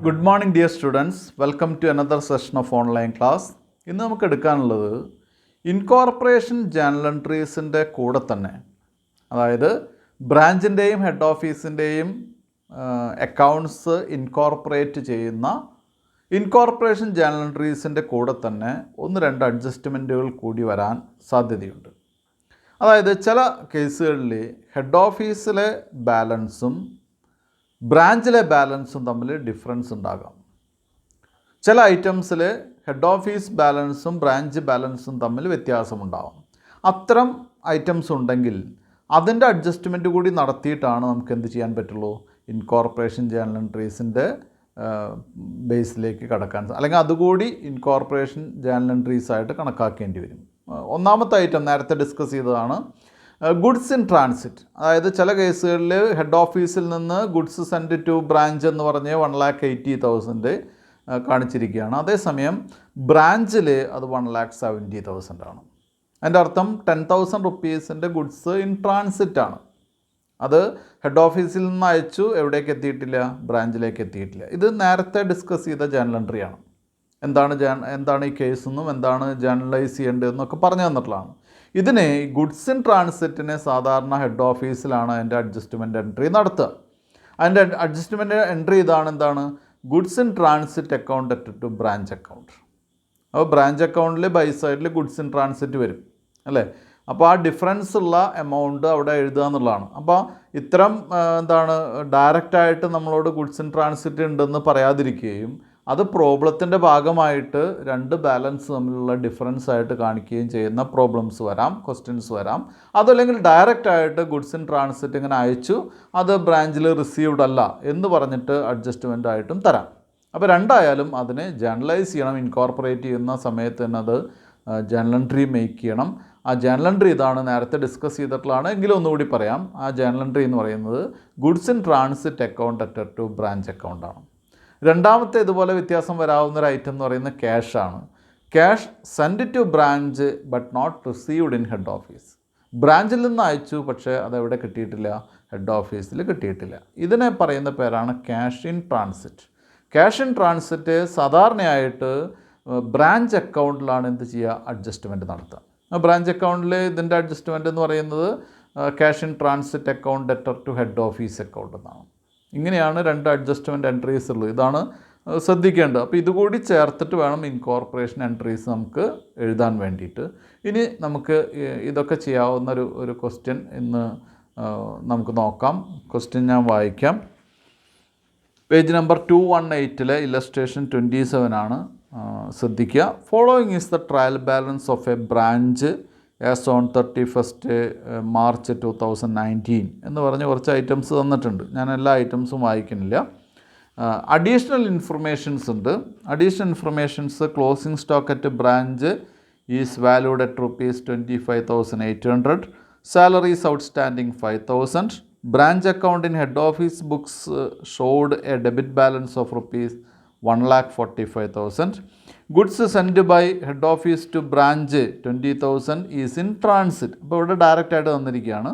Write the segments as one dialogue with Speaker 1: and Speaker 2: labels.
Speaker 1: Good morning dear students, welcome to another session of online class. ഇന്ന് നമുക്ക് എടുക്കാനുള്ളത് incorporation journal എൻട്രീസിൻ്റെ കൂടെ തന്നെ, അതായത് ബ്രാഞ്ചിൻ്റെയും ഹെഡ് ഓഫീസിൻ്റെയും അക്കൗണ്ട്സ് ഇൻകോർപ്പറേറ്റ് ചെയ്യുന്ന ഇൻകോർപ്പറേഷൻ ജേർണൽ എൻട്രീസിൻ്റെ കൂടെ തന്നെ ഒന്ന് രണ്ട് അഡ്ജസ്റ്റ്മെൻറ്റുകൾ കൂടി വരാൻ സാധ്യതയുണ്ട്. അതായത് ചില കേസുകളിൽ ഹെഡ് ഓഫീസിലെ ബാലൻസും ബ്രാഞ്ചിലെ ബാലൻസും തമ്മിൽ ഡിഫറൻസ് ഉണ്ടാകാം. ചില ഐറ്റംസിൽ ഹെഡ് ഓഫീസ് ബാലൻസും ബ്രാഞ്ച് ബാലൻസും തമ്മിൽ വ്യത്യാസമുണ്ടാകും. അത്തരം ഐറ്റംസ് ഉണ്ടെങ്കിൽ അതിൻ്റെ അഡ്ജസ്റ്റ്മെൻറ്റ് കൂടി നടത്തിയിട്ടാണ് നമുക്ക് എന്ത് ചെയ്യാൻ പറ്റുള്ളൂ, ഇൻകോർപ്പറേഷൻ ജേർണൽ എൻട്രീസിൻ്റെ ബേസിലേക്ക് കടക്കാൻ, അല്ലെങ്കിൽ അതുകൂടി ഇൻകോർപ്പറേഷൻ ജേർണൽ എൻട്രീസായിട്ട് കണക്കാക്കേണ്ടി വരും. ഒന്നാമത്തെ ഐറ്റം നേരത്തെ ഡിസ്കസ് ചെയ്തതാണ്, ഗുഡ്സ് ഇൻ ട്രാൻസിറ്റ്. അതായത് ചില കേസുകളിൽ ഹെഡ് ഓഫീസിൽ നിന്ന് ഗുഡ്സ് സെൻഡ് ടു ബ്രാഞ്ച് എന്ന് പറഞ്ഞ് 1,80,000 കാണിച്ചിരിക്കുകയാണ്. അതേസമയം ബ്രാഞ്ചിൽ അത് 1,70,000 ആണ്. അതിൻ്റെ അർത്ഥം 10,000 റുപ്പീസിൻ്റെ ഗുഡ്സ് ഇൻ ട്രാൻസിറ്റ് ആണ്. അത് ഹെഡ് ഓഫീസിൽ നിന്ന് അയച്ചു, എവിടേക്ക് എത്തിയിട്ടില്ല, ബ്രാഞ്ചിലേക്ക് എത്തിയിട്ടില്ല. ഇത് നേരത്തെ ഡിസ്കസ് ചെയ്ത ജേർണൽ എൻട്രിയാണ്. എന്താണ് ഈ കേസെന്നും എന്താണ് ജേർണലൈസ് ചെയ്യേണ്ടതെന്നൊക്കെ പറഞ്ഞു തന്നിട്ടുള്ളതാണ്. ഇതിന് ഗുഡ്സ് ഇൻ ട്രാൻസിറ്റിന് സാധാരണ ഹെഡ് ഓഫീസിലാണ് അതിൻ്റെ അഡ്ജസ്റ്റ്മെൻറ്റ് എൻട്രി നടത്തുക. അതിൻ്റെ അഡ്ജസ്റ്റ്മെൻറ്റ് എൻട്രി എന്താണ്, goods in transit account at to branch account. അപ്പോൾ ബ്രാഞ്ച് അക്കൗണ്ടിൽ ബൈ സൈഡിൽ ഗുഡ്സ് ഇൻ ട്രാൻസിറ്റ് വരും അല്ലേ. അപ്പോൾ ആ ഡിഫറൻസ് ഉള്ള എമൗണ്ട് അവിടെ എഴുതുക എന്നുള്ളതാണ്. അപ്പോൾ ഇത്തരം ഡയറക്റ്റായിട്ട് നമ്മളോട് ഗുഡ്സ് ഇൻ ട്രാൻസിറ്റ് ഉണ്ടെന്ന് പറയാതിരിക്കുകയും അത് പ്രോബ്ലത്തിൻ്റെ ഭാഗമായിട്ട് രണ്ട് ബാലൻസ് തമ്മിലുള്ള ഡിഫറൻസ് ആയിട്ട് കാണിക്കുകയും ചെയ്യുന്ന പ്രോബ്ലംസ് വരാം, ക്വസ്റ്റ്യൻസ് വരാം. അതല്ലെങ്കിൽ ഡയറക്റ്റായിട്ട് ഗുഡ്സ് ഇൻ ട്രാൻസിറ്റ് ഇങ്ങനെ അയച്ചു, അത് ബ്രാഞ്ചിൽ റിസീവ്ഡ് അല്ല എന്ന് പറഞ്ഞിട്ട് അഡ്ജസ്റ്റ്മെൻ്റ് ആയിട്ടും തരാം. അപ്പോൾ രണ്ടായാലും അതിനെ ജേർണലൈസ് ചെയ്യണം. ഇൻകോർപ്പറേറ്റ് ചെയ്യുന്ന സമയത്ത് തന്നെ അത് ജേർണൽ എൻട്രി മേക്ക് ചെയ്യണം. ആ ജേർണൽ എൻട്രി ഇതാണ്, നേരത്തെ ഡിസ്കസ് ചെയ്തിട്ടുള്ളതാണ്, എങ്കിലും ഒന്നുകൂടി പറയാം. ആ ജേർണൽ എൻട്രി എന്ന് പറയുന്നത് goods in transit account at to branch അക്കൗണ്ടാണ്. രണ്ടാമത്തെ ഇതുപോലെ വ്യത്യാസം വരാവുന്ന ഒരു ഐറ്റം എന്ന് പറയുന്നത് ക്യാഷാണ്. Cash send to branch but not received in head office. ബ്രാഞ്ചിൽ നിന്ന് അയച്ചു, പക്ഷേ അതെവിടെ കിട്ടിയിട്ടില്ല, ഹെഡ് ഓഫീസിൽ കിട്ടിയിട്ടില്ല. ഇതിനെ പറയുന്ന പേരാണ് cash in transit. Cash in transit സാധാരണയായിട്ട് ബ്രാഞ്ച് അക്കൗണ്ടിലാണ് എന്ത് ചെയ്യുക, അഡ്ജസ്റ്റ്മെൻറ്റ് നടത്തുക. ബ്രാഞ്ച് അക്കൗണ്ടിൽ ഇതിൻ്റെ അഡ്ജസ്റ്റ്മെൻറ്റ് എന്ന് പറയുന്നത് cash in transit account letter to head office account എന്നാണ്. ഇങ്ങനെയാണ് രണ്ട് അഡ്ജസ്റ്റ്മെൻറ്റ് എൻട്രീസ് ഉള്ളത്. ഇതാണ് ശ്രദ്ധിക്കേണ്ടത്. അപ്പോൾ ഇതുകൂടി ചേർത്തിട്ട് വേണം ഇൻകോർപ്പറേഷൻ എൻട്രീസ് നമുക്ക് എഴുതാൻ വേണ്ടിയിട്ട്. ഇനി നമുക്ക് ഇതൊക്കെ ചെയ്യാവുന്ന ഒരു ക്വസ്റ്റ്യൻ ഇന്ന് നമുക്ക് നോക്കാം. ക്വസ്റ്റ്യൻ ഞാൻ വായിക്കാം. പേജ് നമ്പർ 218 ഇല്ലസ്ട്രേഷൻ 27 ആണ്. ശ്രദ്ധിക്കുക. Following is the trial balance of A branch as on 31st March 2019 എന്ന് പറഞ്ഞ് കുറച്ച് ഐറ്റംസ് തന്നിട്ടുണ്ട്. ഞാൻ എല്ലാ ഐറ്റംസും വായിക്കുന്നില്ല. അഡീഷണൽ ഇൻഫർമേഷൻസ് ഉണ്ട്. Additional informations, closing stock at branch is valued at ₹25,800. Salaries outstanding 5,000. Branch account in head office books showed a debit balance of ₹1,45,000. Goods send by head office to branch 20,000 is in transit. അപ്പോൾ ഇവിടെ ഡയറക്റ്റായിട്ട് തന്നിരിക്കുകയാണ്.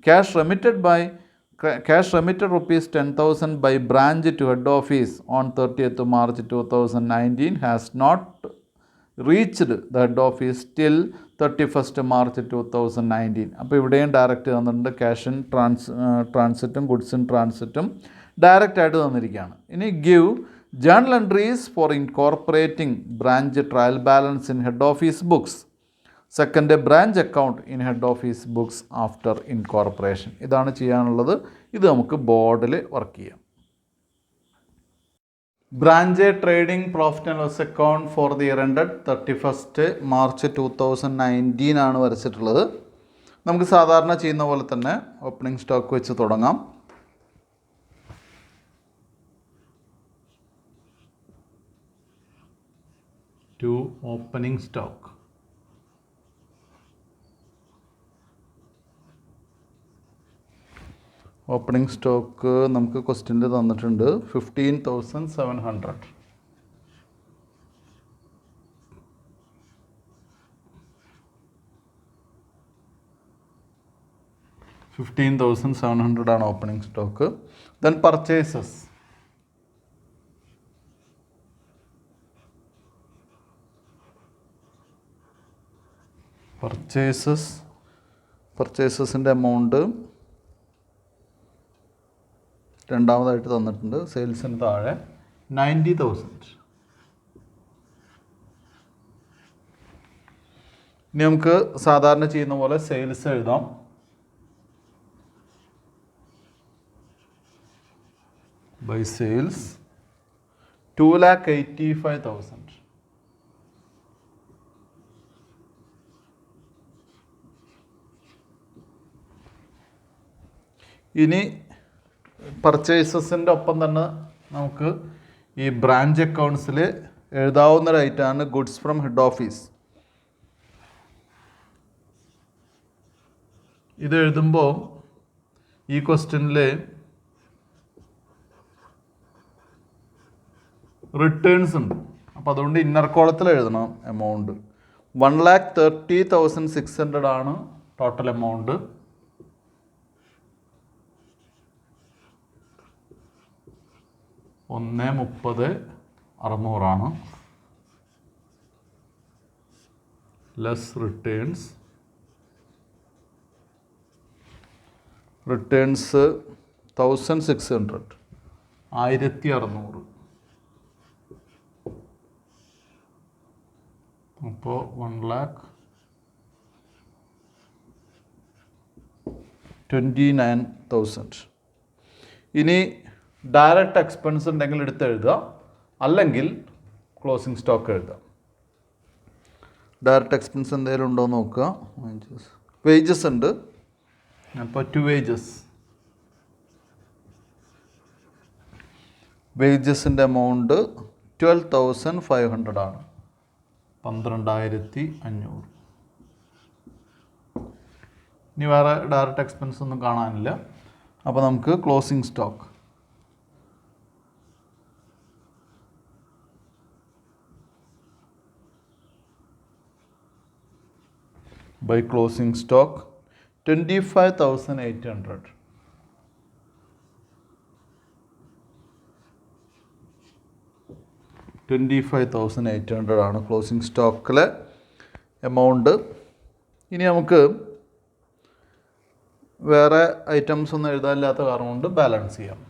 Speaker 1: Cash remitted ₹10,000 by branch to head office on 30th March 2019 has not reached the head office till 31st March 2019. അപ്പോൾ ഇവിടെയും direct തന്നിട്ടുണ്ട്. Cash in ട്രാൻസിറ്റും goods in ട്രാൻസിറ്റും ഡയറക്റ്റായിട്ട് തന്നിരിക്കുകയാണ്. ഇനി give journal entries for incorporating branch trial balance in head office books. Second, branch account in head office books after incorporation. ഇതാണ് ചെയ്യാനുള്ളത്. ഇത് നമുക്ക് ബോർഡിൽ വർക്ക് ചെയ്യാം. Branch trading profit and loss account for the year ended 31st March 2019 ആണ് വരച്ചിട്ടുള്ളത്. നമുക്ക് സാധാരണ ചെയ്യുന്ന പോലെ തന്നെ ഓപ്പണിംഗ് സ്റ്റോക്ക് വെച്ച് തുടങ്ങാം. To opening stock. Opening stock നമുക്ക് ക്വസ്റ്റ്യനിൽ തന്നിട്ടുണ്ട് 15,700. 15,700 ആണ് ഓപ്പണിംഗ് സ്റ്റോക്ക്. ദെൻ പർച്ചേസസ് പർച്ചേസസിൻ്റെ എമൗണ്ട് രണ്ടാമതായിട്ട് തന്നിട്ടുണ്ട്. സെയിൽസിന് താഴെ 90,000. ഇനി നമുക്ക് സാധാരണ ചെയ്യുന്ന പോലെ സെയിൽസ് എഴുതാം. By sales 2,85,000. ഇനി പർച്ചേസസിൻ്റെ ഒപ്പം തന്നെ നമുക്ക് ഈ ബ്രാഞ്ച് അക്കൗണ്ട്സിൽ എഴുതാവുന്ന ഒരു ഐറ്റമാണ് ഗുഡ്സ് ഫ്രം ഹെഡ് ഓഫീസ്. ഇത് എഴുതുമ്പോൾ ഈ ക്വസ്റ്റ്യനിൽ റിട്ടേൺസ് ഉണ്ട്. അപ്പോൾ അതുകൊണ്ട് ഇന്നർ കോളത്തിൽ എഴുതണം എമൗണ്ട്. 1,30,600 ആണ് ടോട്ടൽ എമൗണ്ട്. ഒന്ന് 30,600 ലെസ് റിട്ടേൺസ് 1,600 1,600. അപ്പോൾ 1,29,000. ഇനി ഡയറക്റ്റ് എക്സ്പെൻസ് ഉണ്ടെങ്കിൽ എടുത്ത് എഴുതുക, അല്ലെങ്കിൽ ക്ലോസിംഗ് സ്റ്റോക്ക് എഴുതുക. ഡയറക്റ്റ് എക്സ്പെൻസ് എന്തെങ്കിലും ഉണ്ടോ എന്ന് നോക്കുക. വേജസ് ഉണ്ട്. അപ്പോൾ 2 വേജസിൻ്റെ എമൗണ്ട് 12,500 ആണ്. 12,500. ഇനി വേറെ ഡയറക്റ്റ് എക്സ്പെൻസ് ഒന്നും കാണാനില്ല. അപ്പോൾ നമുക്ക് closing stock by closing stock 25,800. ആണ് ക്ലോസിംഗ് സ്റ്റോക്കിലെ എമൗണ്ട്. ഇനി നമുക്ക് വേറെ ഐറ്റംസ് ഒന്നും എഴുതാനില്ലാത്ത കാരണം കൊണ്ട് ബാലൻസ് ചെയ്യാം.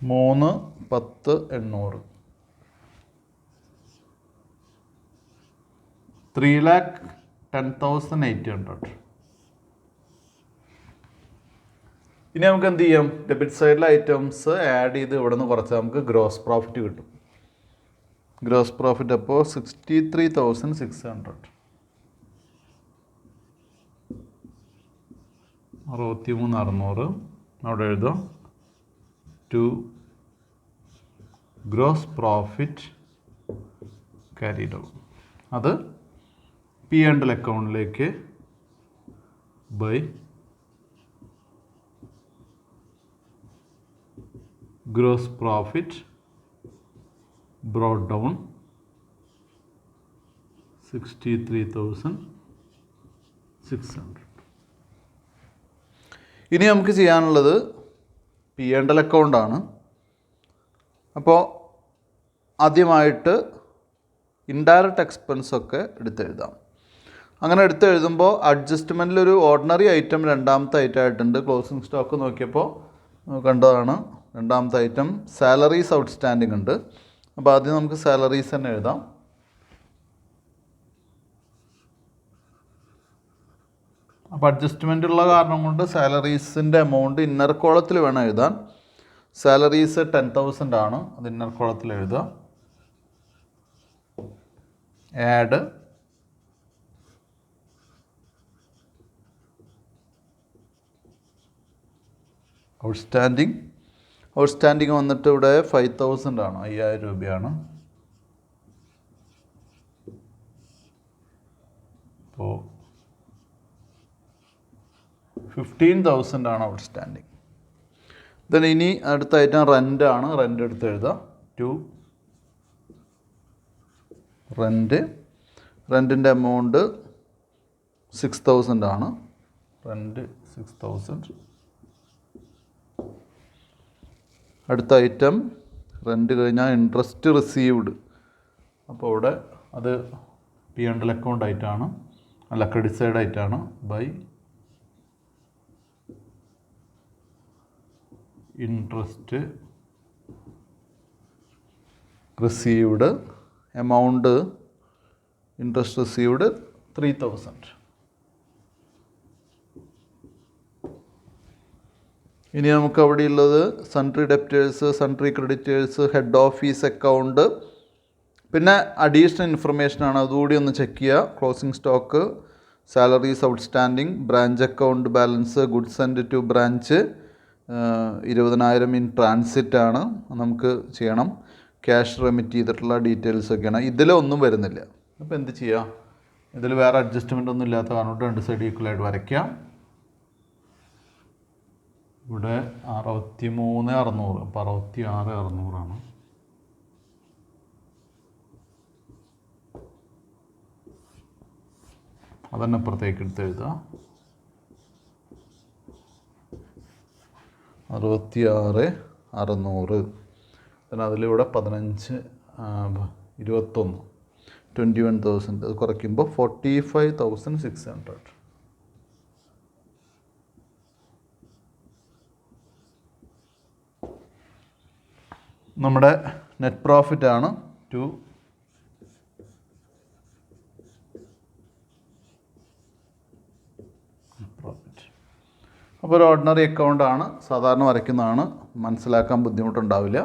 Speaker 1: മൂന്ന് 10,800 3,10,800. ഇനി നമുക്ക് എന്ത് ചെയ്യാം? ഡെബിറ്റ് സൈഡിലെ ഐറ്റംസ് ആഡ് ചെയ്ത് ഇവിടെ നിന്ന് കുറച്ചാൽ നമുക്ക് ഗ്രോസ് പ്രോഫിറ്റ് കിട്ടും. ഗ്രോസ് പ്രോഫിറ്റ് അപ്പോൾ 63,600. 63,600 അവിടെ എഴുതാം. To gross profit carried out, അത് P&L അക്കൗണ്ടിലേക്ക് by gross profit brought down 63,600. ഇനി നമുക്ക് ചെയ്യാനുള്ളത് P&L അക്കൗണ്ടാണ്. അപ്പോൾ ആദ്യമായിട്ട് ഇൻഡയറക്റ്റ് എക്സ്പെൻസൊക്കെ എടുത്തെഴുതാം. അങ്ങനെ എടുത്തെഴുതുമ്പോൾ അഡ്ജസ്റ്റ്മെൻറ്റിലൊരു ഓർഡിനറി ഐറ്റം രണ്ടാമത്തെ ഐറ്റം ആയിട്ടുണ്ട്. ക്ലോസിംഗ് സ്റ്റോക്ക് നോക്കിയപ്പോൾ കണ്ടതാണ്. രണ്ടാമത്തെ ഐറ്റം സാലറീസ് ഔട്ട്സ്റ്റാൻഡിങ് ഉണ്ട്. അപ്പോൾ ആദ്യം നമുക്ക് സാലറീസ് തന്നെ എഴുതാം. അപ്പോൾ അഡ്ജസ്റ്റ്മെൻ്റ് ഉള്ള കാരണം കൊണ്ട് സാലറീസിൻ്റെ എമൗണ്ട് ഇന്നർ കോളത്തിൽ വേണം എഴുതാൻ. സാലറീസ് 10,000 ആണ്, അത് ഇന്നർ കോളത്തിൽ എഴുതുക. ആഡ് ഔട്ട്സ്റ്റാൻഡിങ് വന്നിട്ട് ഇവിടെ 5,000 ആണ്, 5,000 രൂപയാണ്. അപ്പോൾ 15,000 ആണ് ഔട്ട്സ്റ്റാൻഡിങ്. ദെൻ ഇനി അടുത്ത ഐറ്റം റെൻ്റാണ്. റെൻ്റ് എടുത്ത് എഴുതാം. ടു റെൻറ്റിൻ്റെ എമൗണ്ട് 6,000 ആണ്. റെൻറ്റ് 6,000. അടുത്ത ഐറ്റം റെൻറ്റ് കഴിഞ്ഞാൽ ഇൻട്രസ്റ്റ് റിസീവ്ഡ്. അപ്പോൾ ഇവിടെ അത് P&L അക്കൗണ്ട് ആയിട്ടാണ്, അല്ല ക്രെഡിറ്റ് സൈഡ് ആയിട്ടാണ്. By interest received. Amount interest received 3,000. ഇനി നമുക്ക് അവിടെ ഉള്ളത് sundry debtors, sundry creditors, head office account, പിന്നെ അഡീഷണൽ ഇൻഫർമേഷനാണ്, അതുകൂടി ഒന്ന് ചെക്ക് ചെയ്യുക. Closing stock, salaries outstanding, branch account balance, goods send to branch 20,000 in transit ആണ്, നമുക്ക് ചെയ്യണം. ക്യാഷ് റെമിറ്റ് ചെയ്തിട്ടുള്ള ഡീറ്റെയിൽസൊക്കെയാണ്. ഇതിലൊന്നും വരുന്നില്ല. അപ്പോൾ എന്ത് ചെയ്യുക? ഇതിൽ വേറെ അഡ്ജസ്റ്റ്മെൻ്റ് ഒന്നും ഇല്ലാത്ത കാരണം രണ്ട് സൈഡ് ഈക്വലായിട്ട് വരയ്ക്കാം. ഇവിടെ 63,600, അപ്പോൾ 66,600 അതന്നെ അപ്പുറത്തേക്ക് എടുത്ത് എഴുതുക. 66,600. പിന്നെ അതിലിവിടെ 15, 21, 21,000. അത് കുറയ്ക്കുമ്പോൾ 45,600. നമ്മുടെ നെറ്റ് പ്രോഫിറ്റ് ആണ് 2. പ്രോഫിറ്റ്. അപ്പോൾ ഒരു ഓർഡിനറി അക്കൗണ്ടാണ്, സാധാരണ വരയ്ക്കുന്നതാണ്, മനസ്സിലാക്കാൻ ബുദ്ധിമുട്ടുണ്ടാവില്ല.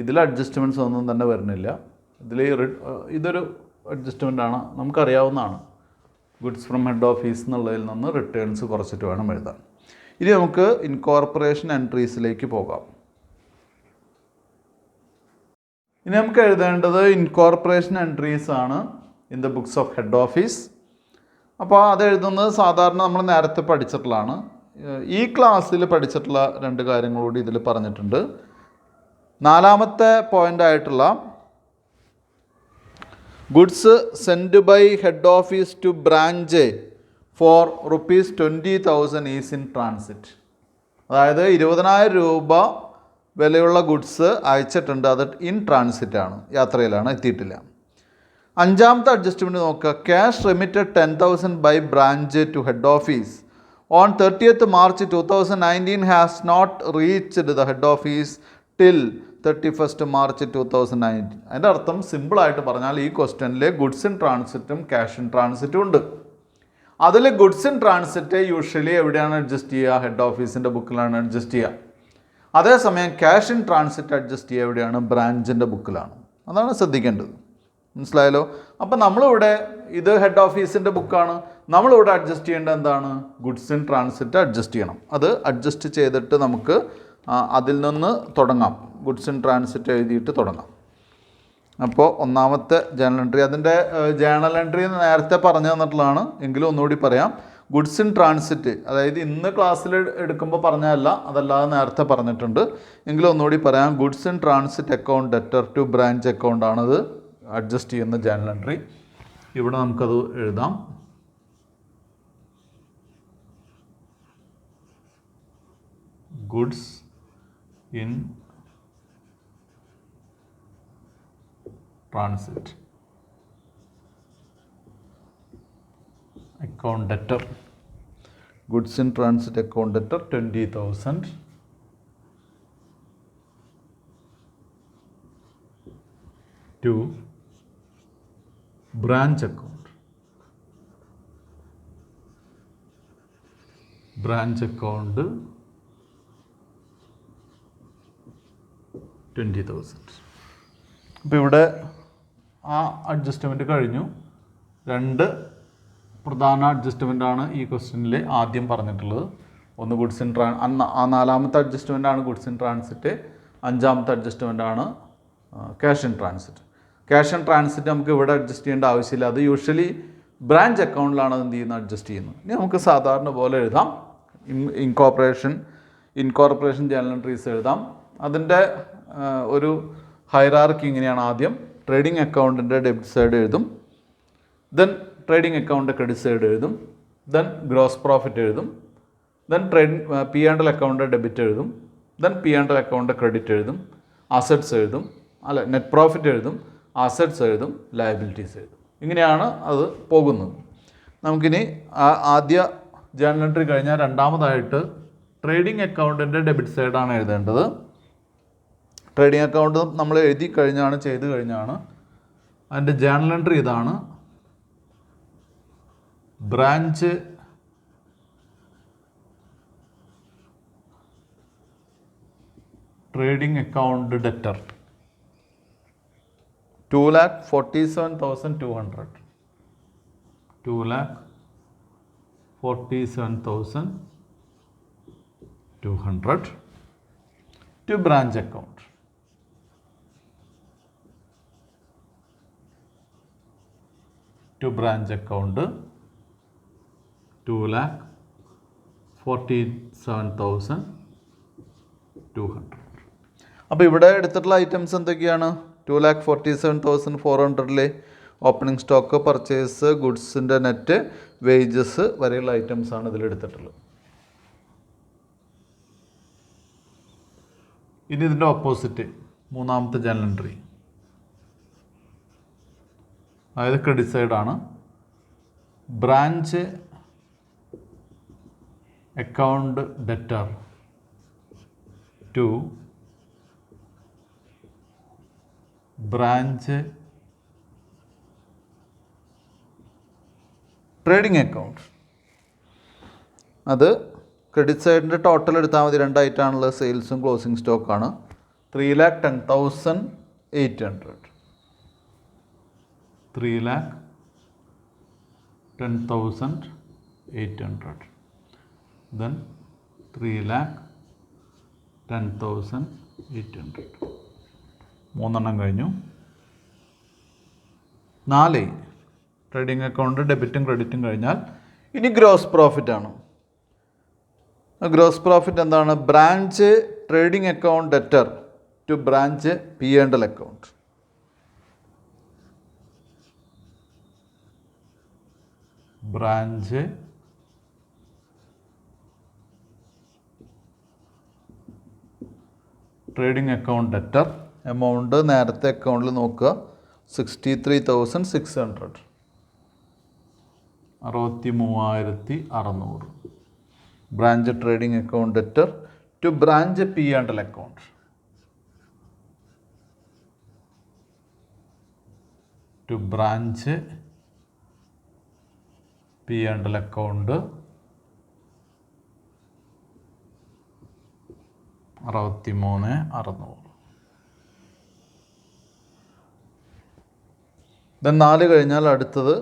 Speaker 1: ഇതിൽ അഡ്ജസ്റ്റ്മെൻറ്റ്സ് ഒന്നും തന്നെ വരുന്നില്ല. ഇതൊരു അഡ്ജസ്റ്റ്മെൻ്റാണ്, നമുക്കറിയാവുന്നതാണ്. ഗുഡ്സ് ഫ്രം ഹെഡ് ഓഫീസ് എന്നുള്ളതിൽ നിന്ന് റിട്ടേൺസ് കുറച്ചിട്ട് വേണം എഴുതാൻ. ഇനി നമുക്ക് ഇൻകോർപ്പറേഷൻ എൻട്രീസിലേക്ക് പോകാം. ഇനി നമുക്ക് എഴുതേണ്ടത് ഇൻകോർപ്പറേഷൻ എൻട്രീസ് ആണ് in the books of head office. അപ്പോൾ അത് എഴുതുന്നത് സാധാരണ നമ്മൾ നേരത്തെ പഠിച്ചിട്ടുള്ളതാണ്. ഈ ക്ലാസ്സിൽ പഠിച്ചിട്ടുള്ള 2 കാര്യങ്ങൾ കൂടി ഇതിൽ പറഞ്ഞിട്ടുണ്ട്. 4ാമത്തെ പോയിൻ്റായിട്ടുള്ള goods send by head office to branch for ₹20,000 is in transit. അതായത് 20,000 രൂപ വിലയുള്ള ഗുഡ്സ് അയച്ചിട്ടുണ്ട്, അത് ഇൻ ട്രാൻസിറ്റ് ആണ്, യാത്രയിലാണ്, എത്തിയിട്ടില്ല. 5ാമത്തെ അഡ്ജസ്റ്റ്മെൻറ്റ് നോക്കുക. Cash remitted 10,000 by branch to head office on 30th March 2019 has not reached the head office till 31st March 2019. അതിൻ്റെ അർത്ഥം സിമ്പിളായിട്ട് പറഞ്ഞാൽ ഈ ക്വസ്റ്റ്യനിൽ ഗുഡ്സ് ഇൻ ട്രാൻസിറ്റും ക്യാഷ് ഇൻ ട്രാൻസിറ്റും ഉണ്ട്. അതിൽ ഗുഡ്സ് ഇൻ ട്രാൻസിറ്റ് യൂഷ്വലി എവിടെയാണ് അഡ്ജസ്റ്റ് ചെയ്യുക? ഹെഡ് ഓഫീസിൻ്റെ ബുക്കിലാണ് അഡ്ജസ്റ്റ് ചെയ്യുക. അതേസമയം ക്യാഷ് ഇൻ ട്രാൻസിറ്റ് അഡ്ജസ്റ്റ് ചെയ്യുക എവിടെയാണ്? ബ്രാഞ്ചിൻ്റെ ബുക്കിലാണ്. അതാണ് ശ്രദ്ധിക്കേണ്ടത്. മനസ്സിലായല്ലോ? അപ്പം നമ്മളിവിടെ ഇത് ഹെഡ് ഓഫീസിൻ്റെ ബുക്കാണ്, നമ്മളിവിടെ അഡ്ജസ്റ്റ് ചെയ്യേണ്ടത് എന്താണ്? ഗുഡ്സ് ഇൻ ട്രാൻസിറ്റ് അഡ്ജസ്റ്റ് ചെയ്യണം. അത് അഡ്ജസ്റ്റ് ചെയ്തിട്ട് നമുക്ക് അതിൽ നിന്ന് തുടങ്ങാം. ഗുഡ്സ് ഇൻ ട്രാൻസിറ്റ് എഴുതിയിട്ട് തുടങ്ങാം. അപ്പോൾ 1ാമത്തെ ജേണൽ എൻട്രി, അതിൻ്റെ ജേണൽ എൻട്രി നേരത്തെ പറഞ്ഞു തന്നിട്ടുള്ളതാണ്, എങ്കിലും ഒന്നുകൂടി പറയാം. ഗുഡ്സ് ഇൻ ട്രാൻസിറ്റ്, അതായത് ഇന്ന് ക്ലാസ്സിൽ എടുക്കുമ്പോൾ പറഞ്ഞതല്ല, അതല്ലാതെ നേരത്തെ പറഞ്ഞിട്ടുണ്ട്, എങ്കിലും ഒന്നുകൂടി പറയാം. Goods in transit account debtor to branch account ആണത് അഡ്ജസ്റ്റ് ചെയ്യുന്ന ജേണൽ എൻട്രി. ഇവിടെ നമുക്കത് എഴുതാം. Goods in transit account debtor, goods in transit account debtor 20,000 to branch account, branch account 20,000. അപ്പോൾ ഇവിടെ ആ അഡ്ജസ്റ്റ്മെൻറ്റ് കഴിഞ്ഞു. 2 പ്രധാന അഡ്ജസ്റ്റ്മെൻ്റാണ് ഈ ക്വസ്റ്റ്യനിൽ ആദ്യം പറഞ്ഞിട്ടുള്ളത്. ഒന്ന് ഗുഡ്സ് ഇൻ ആ 4ാമത്തെ അഡ്ജസ്റ്റ്മെൻ്റാണ് ഗുഡ്സ് ഇൻ ട്രാൻസിറ്റ്. 5ാമത്തെ അഡ്ജസ്റ്റ്മെൻ്റാണ് cash in transit. Cash in transit നമുക്ക് ഇവിടെ അഡ്ജസ്റ്റ് ചെയ്യേണ്ട ആവശ്യമില്ല, അത് യൂഷ്വലി ബ്രാഞ്ച് അക്കൗണ്ടിലാണ് എന്ത് ചെയ്യുന്നത്? അഡ്ജസ്റ്റ് ചെയ്യുന്നത്. ഇനി നമുക്ക് സാധാരണ പോലെ എഴുതാം. ഇൻകോർപ്പറേഷൻ ജേണൽ എൻട്രീസ് എഴുതാം. അതിൻ്റെ ഒരു ഹൈറാർക്കി ഇങ്ങനെയാണ്. ആദ്യം ട്രേഡിംഗ് അക്കൗണ്ടിൻ്റെ ഡെബിറ്റ് സൈഡ് എഴുതും, then trading account credit side എഴുതും, ദെൻ ഗ്രോസ് പ്രോഫിറ്റ് എഴുതും, then P and L account debit എഴുതും, then P and L account credit എഴുതും, അസറ്റ്സ് എഴുതും, നെറ്റ് പ്രോഫിറ്റ് എഴുതും, അസറ്റ്സ് എഴുതും, ലയബിലിറ്റീസ് എഴുതും. ഇങ്ങനെയാണ് അത് പോകുന്നത്. നമുക്കിനി ആദ്യ ജേണൽ എൻട്രി കഴിഞ്ഞാൽ രണ്ടാമതായിട്ട് ട്രേഡിംഗ് അക്കൗണ്ടിൻ്റെ ഡെബിറ്റ് സൈഡാണ് എഴുതേണ്ടത്. ട്രേഡിംഗ് അക്കൗണ്ട് നമ്മൾ എഴുതി കഴിഞ്ഞാണ്, ചെയ്ത് കഴിഞ്ഞാണ്. അതിൻ്റെ ജേണൽ എൻട്രി ഇതാണ്. Branch trading account debtor 2,47,200. 2,47,200 to branch account. To branch account 2,47,200. അപ്പോൾ ഇവിടെ എടുത്തിട്ടുള്ള ഐറ്റംസ് എന്തൊക്കെയാണ്? 2,47,400 ഓപ്പണിംഗ് സ്റ്റോക്ക്, പർച്ചേസ്, ഗുഡ്സിൻ്റെ നെറ്റ്, വേജസ് വരെയുള്ള ഐറ്റംസാണ് ഇതിലെടുത്തിട്ടുള്ളത്. ഇനി ഇതിൻ്റെ ഓപ്പോസിറ്റ് മൂന്നാമത്തെ ജേണൽ എൻട്രി, അതായത് ക്രെഡിറ്റ് സൈഡാണ്. Branch account debtor to branch trading account. അത് ക്രെഡിറ്റ് സൈഡിൻ്റെ ടോട്ടൽ എടുത്താൽ മതി. രണ്ടായിട്ടാണുള്ളത്, സെയിൽസും ക്ലോസിംഗ് സ്റ്റോക്കാണ്. 3,10,800. 3,10,800. Then 3,10,800. മൂന്നെണ്ണം കഴിഞ്ഞു. 4 ട്രേഡിംഗ് അക്കൗണ്ട് ഡെബിറ്റും ക്രെഡിറ്റും കഴിഞ്ഞാൽ ഇനി ഗ്രോസ് പ്രോഫിറ്റ് ആണ്. ഗ്രോസ് പ്രോഫിറ്റ് എന്താണ്? Branch trading account debtor to branch P and L account. Branch trading account debtor. Amount നേരത്തെ അക്കൗണ്ടിൽ നോക്കുക, 63,600. 63,600. Branch trading account debtor to branch P and L account. To branch P and L account 63,600. Then 4 കഴിഞ്ഞാൽ അടുത്തത്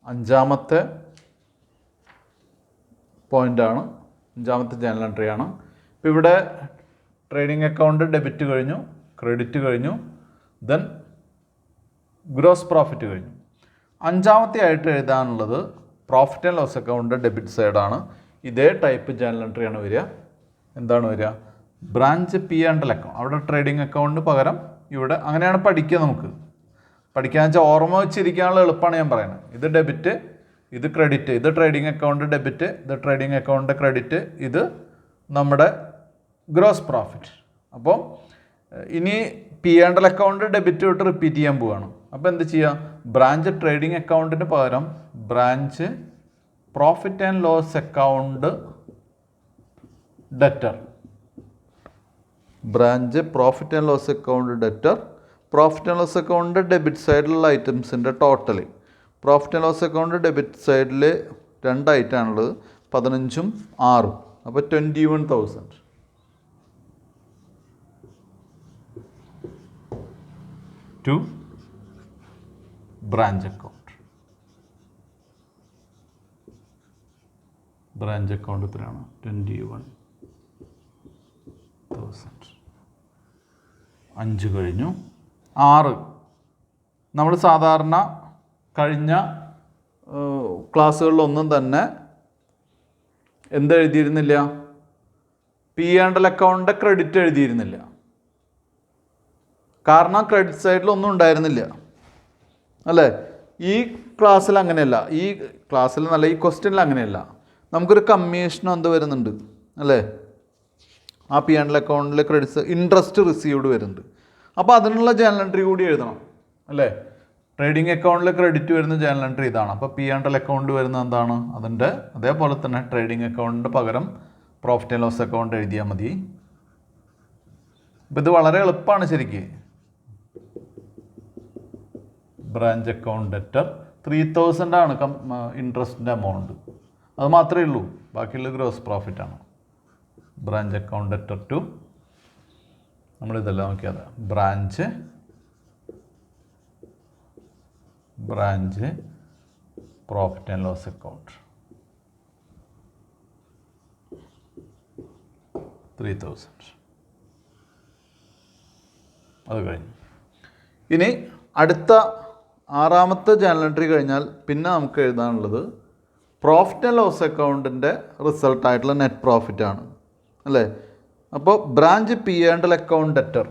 Speaker 1: അഞ്ചാമത്തെ പോയിൻ്റാണ്, അഞ്ചാമത്തെ journal എൻട്രിയാണ്. ഇപ്പോൾ ഇവിടെ ട്രേഡിംഗ് അക്കൗണ്ട് ഡെബിറ്റ് കഴിഞ്ഞു, ക്രെഡിറ്റ് കഴിഞ്ഞു, ദെൻ ഗ്രോസ് പ്രോഫിറ്റ് കഴിഞ്ഞു. അഞ്ചാമത്തെ ആയിട്ട് എഴുതാനുള്ളത് profit and loss account debit സൈഡാണ്. ഇതേ ടൈപ്പ് ജേണൽ എൻട്രിയാണ് വരിക. എന്താണ് വരിക? Branch P and L account. അവിടെ ട്രേഡിംഗ് അക്കൗണ്ടിന് പകരം ഇവിടെ അങ്ങനെയാണ് പഠിക്കുക. നമുക്ക് പഠിക്കാന്ന് വെച്ചാൽ ഓർമ്മ വെച്ചിരിക്കാനുള്ള എളുപ്പമാണ് ഞാൻ പറയുന്നത്. ഇത് ഡെബിറ്റ്, ഇത് ക്രെഡിറ്റ്, ഇത് ട്രേഡിംഗ് അക്കൗണ്ട് ഡെബിറ്റ്, ഇത് ട്രേഡിംഗ് അക്കൗണ്ട് ക്രെഡിറ്റ്, ഇത് നമ്മുടെ ഗ്രോസ് പ്രോഫിറ്റ്. അപ്പോൾ ഇനി P and L account debit വിട്ട് റിപ്പീറ്റ് ചെയ്യാൻ പോവുകയാണ്. അപ്പോൾ എന്ത് ചെയ്യുക? ബ്രാഞ്ച് ട്രേഡിംഗ് അക്കൗണ്ടിന് പകരം branch profit and loss account debtor. Branch profit and loss account debtor. Profit and loss account debit സൈഡിലുള്ള ഐറ്റംസിൻ്റെ total. Profit and loss account debit സൈഡിൽ 2 ഐറ്റമാണുള്ളത്, 15ഉം 6ഉം. അപ്പോൾ 21,000. To branch account. Branch account എത്രയാണ്? 21,000. 5 കഴിഞ്ഞു. 6 നമ്മൾ സാധാരണ കഴിഞ്ഞ ക്ലാസ്സുകളിലൊന്നും തന്നെ എന്തെഴുതിയിരുന്നില്ല? പി ആൻഡ് എൽ അക്കൗണ്ടിൻ്റെ ക്രെഡിറ്റ് എഴുതിയിരുന്നില്ല. കാരണം ക്രെഡിറ്റ് സൈഡിൽ ഒന്നും ഉണ്ടായിരുന്നില്ല അല്ലേ? ഈ ക്ലാസ്സിൽ അങ്ങനെയല്ല, ഈ ക്ലാസ്സിൽ നല്ല ഈ ക്വസ്റ്റ്യനിൽ അങ്ങനെയല്ല. നമുക്കൊരു കമ്മീഷനോ എന്ത് വരുന്നുണ്ട് അല്ലേ? ആ പി ആൻഡ് എൽ അക്കൗണ്ടിൽ ക്രെഡിറ്റ്സ് ഇൻട്രസ്റ്റ് റിസീവ്ഡ് വരുന്നുണ്ട്. അപ്പോൾ അതിനുള്ള ജേർണൽ എൻട്രി കൂടി എഴുതണം അല്ലേ? ട്രേഡിംഗ് അക്കൗണ്ടിൽ ക്രെഡിറ്റ് വരുന്ന ജേർണൽ എൻട്രി ഇതാണ്. അപ്പോൾ പി ആൻഡ് എൽ അക്കൗണ്ട് വരുന്ന എന്താണ്? അതിൻ്റെ അതേപോലെ തന്നെ ട്രേഡിംഗ് അക്കൗണ്ടിൻ്റെ പകരം പ്രോഫിറ്റ് ആൻഡ് ലോസ് അക്കൗണ്ട് എഴുതിയാൽ മതി. അപ്പോൾ ഇത് വളരെ എളുപ്പമാണ് ശരിക്ക്. ബ്രാഞ്ച് അക്കൗണ്ട് ഡെറ്റർ 3000 ആണ് ഇൻട്രസ്റ്റിൻ്റെ എമൗണ്ട്. അത് മാത്രമേ ഉള്ളൂ, ബാക്കിയുള്ള ഗ്രോസ് പ്രോഫിറ്റ് ആണ്. ബ്രാഞ്ച് അക്കൗണ്ട് ഡെറ്റർ ടു നമ്മളിതെല്ലാം നോക്കിയത് branch profit and loss account 3000. അത് കഴിഞ്ഞു. ഇനി അടുത്ത 6ാമത്തെ ജേർണൽ എൻട്രി കഴിഞ്ഞാൽ പിന്നെ നമുക്ക് എഴുതാനുള്ളത് പ്രോഫിറ്റ് ആൻഡ് ലോസ് അക്കൗണ്ടിൻ്റെ റിസൾട്ടായിട്ടുള്ള നെറ്റ് പ്രോഫിറ്റ് ആണ് അല്ലേ? അപ്പോൾ branch P and L account debtor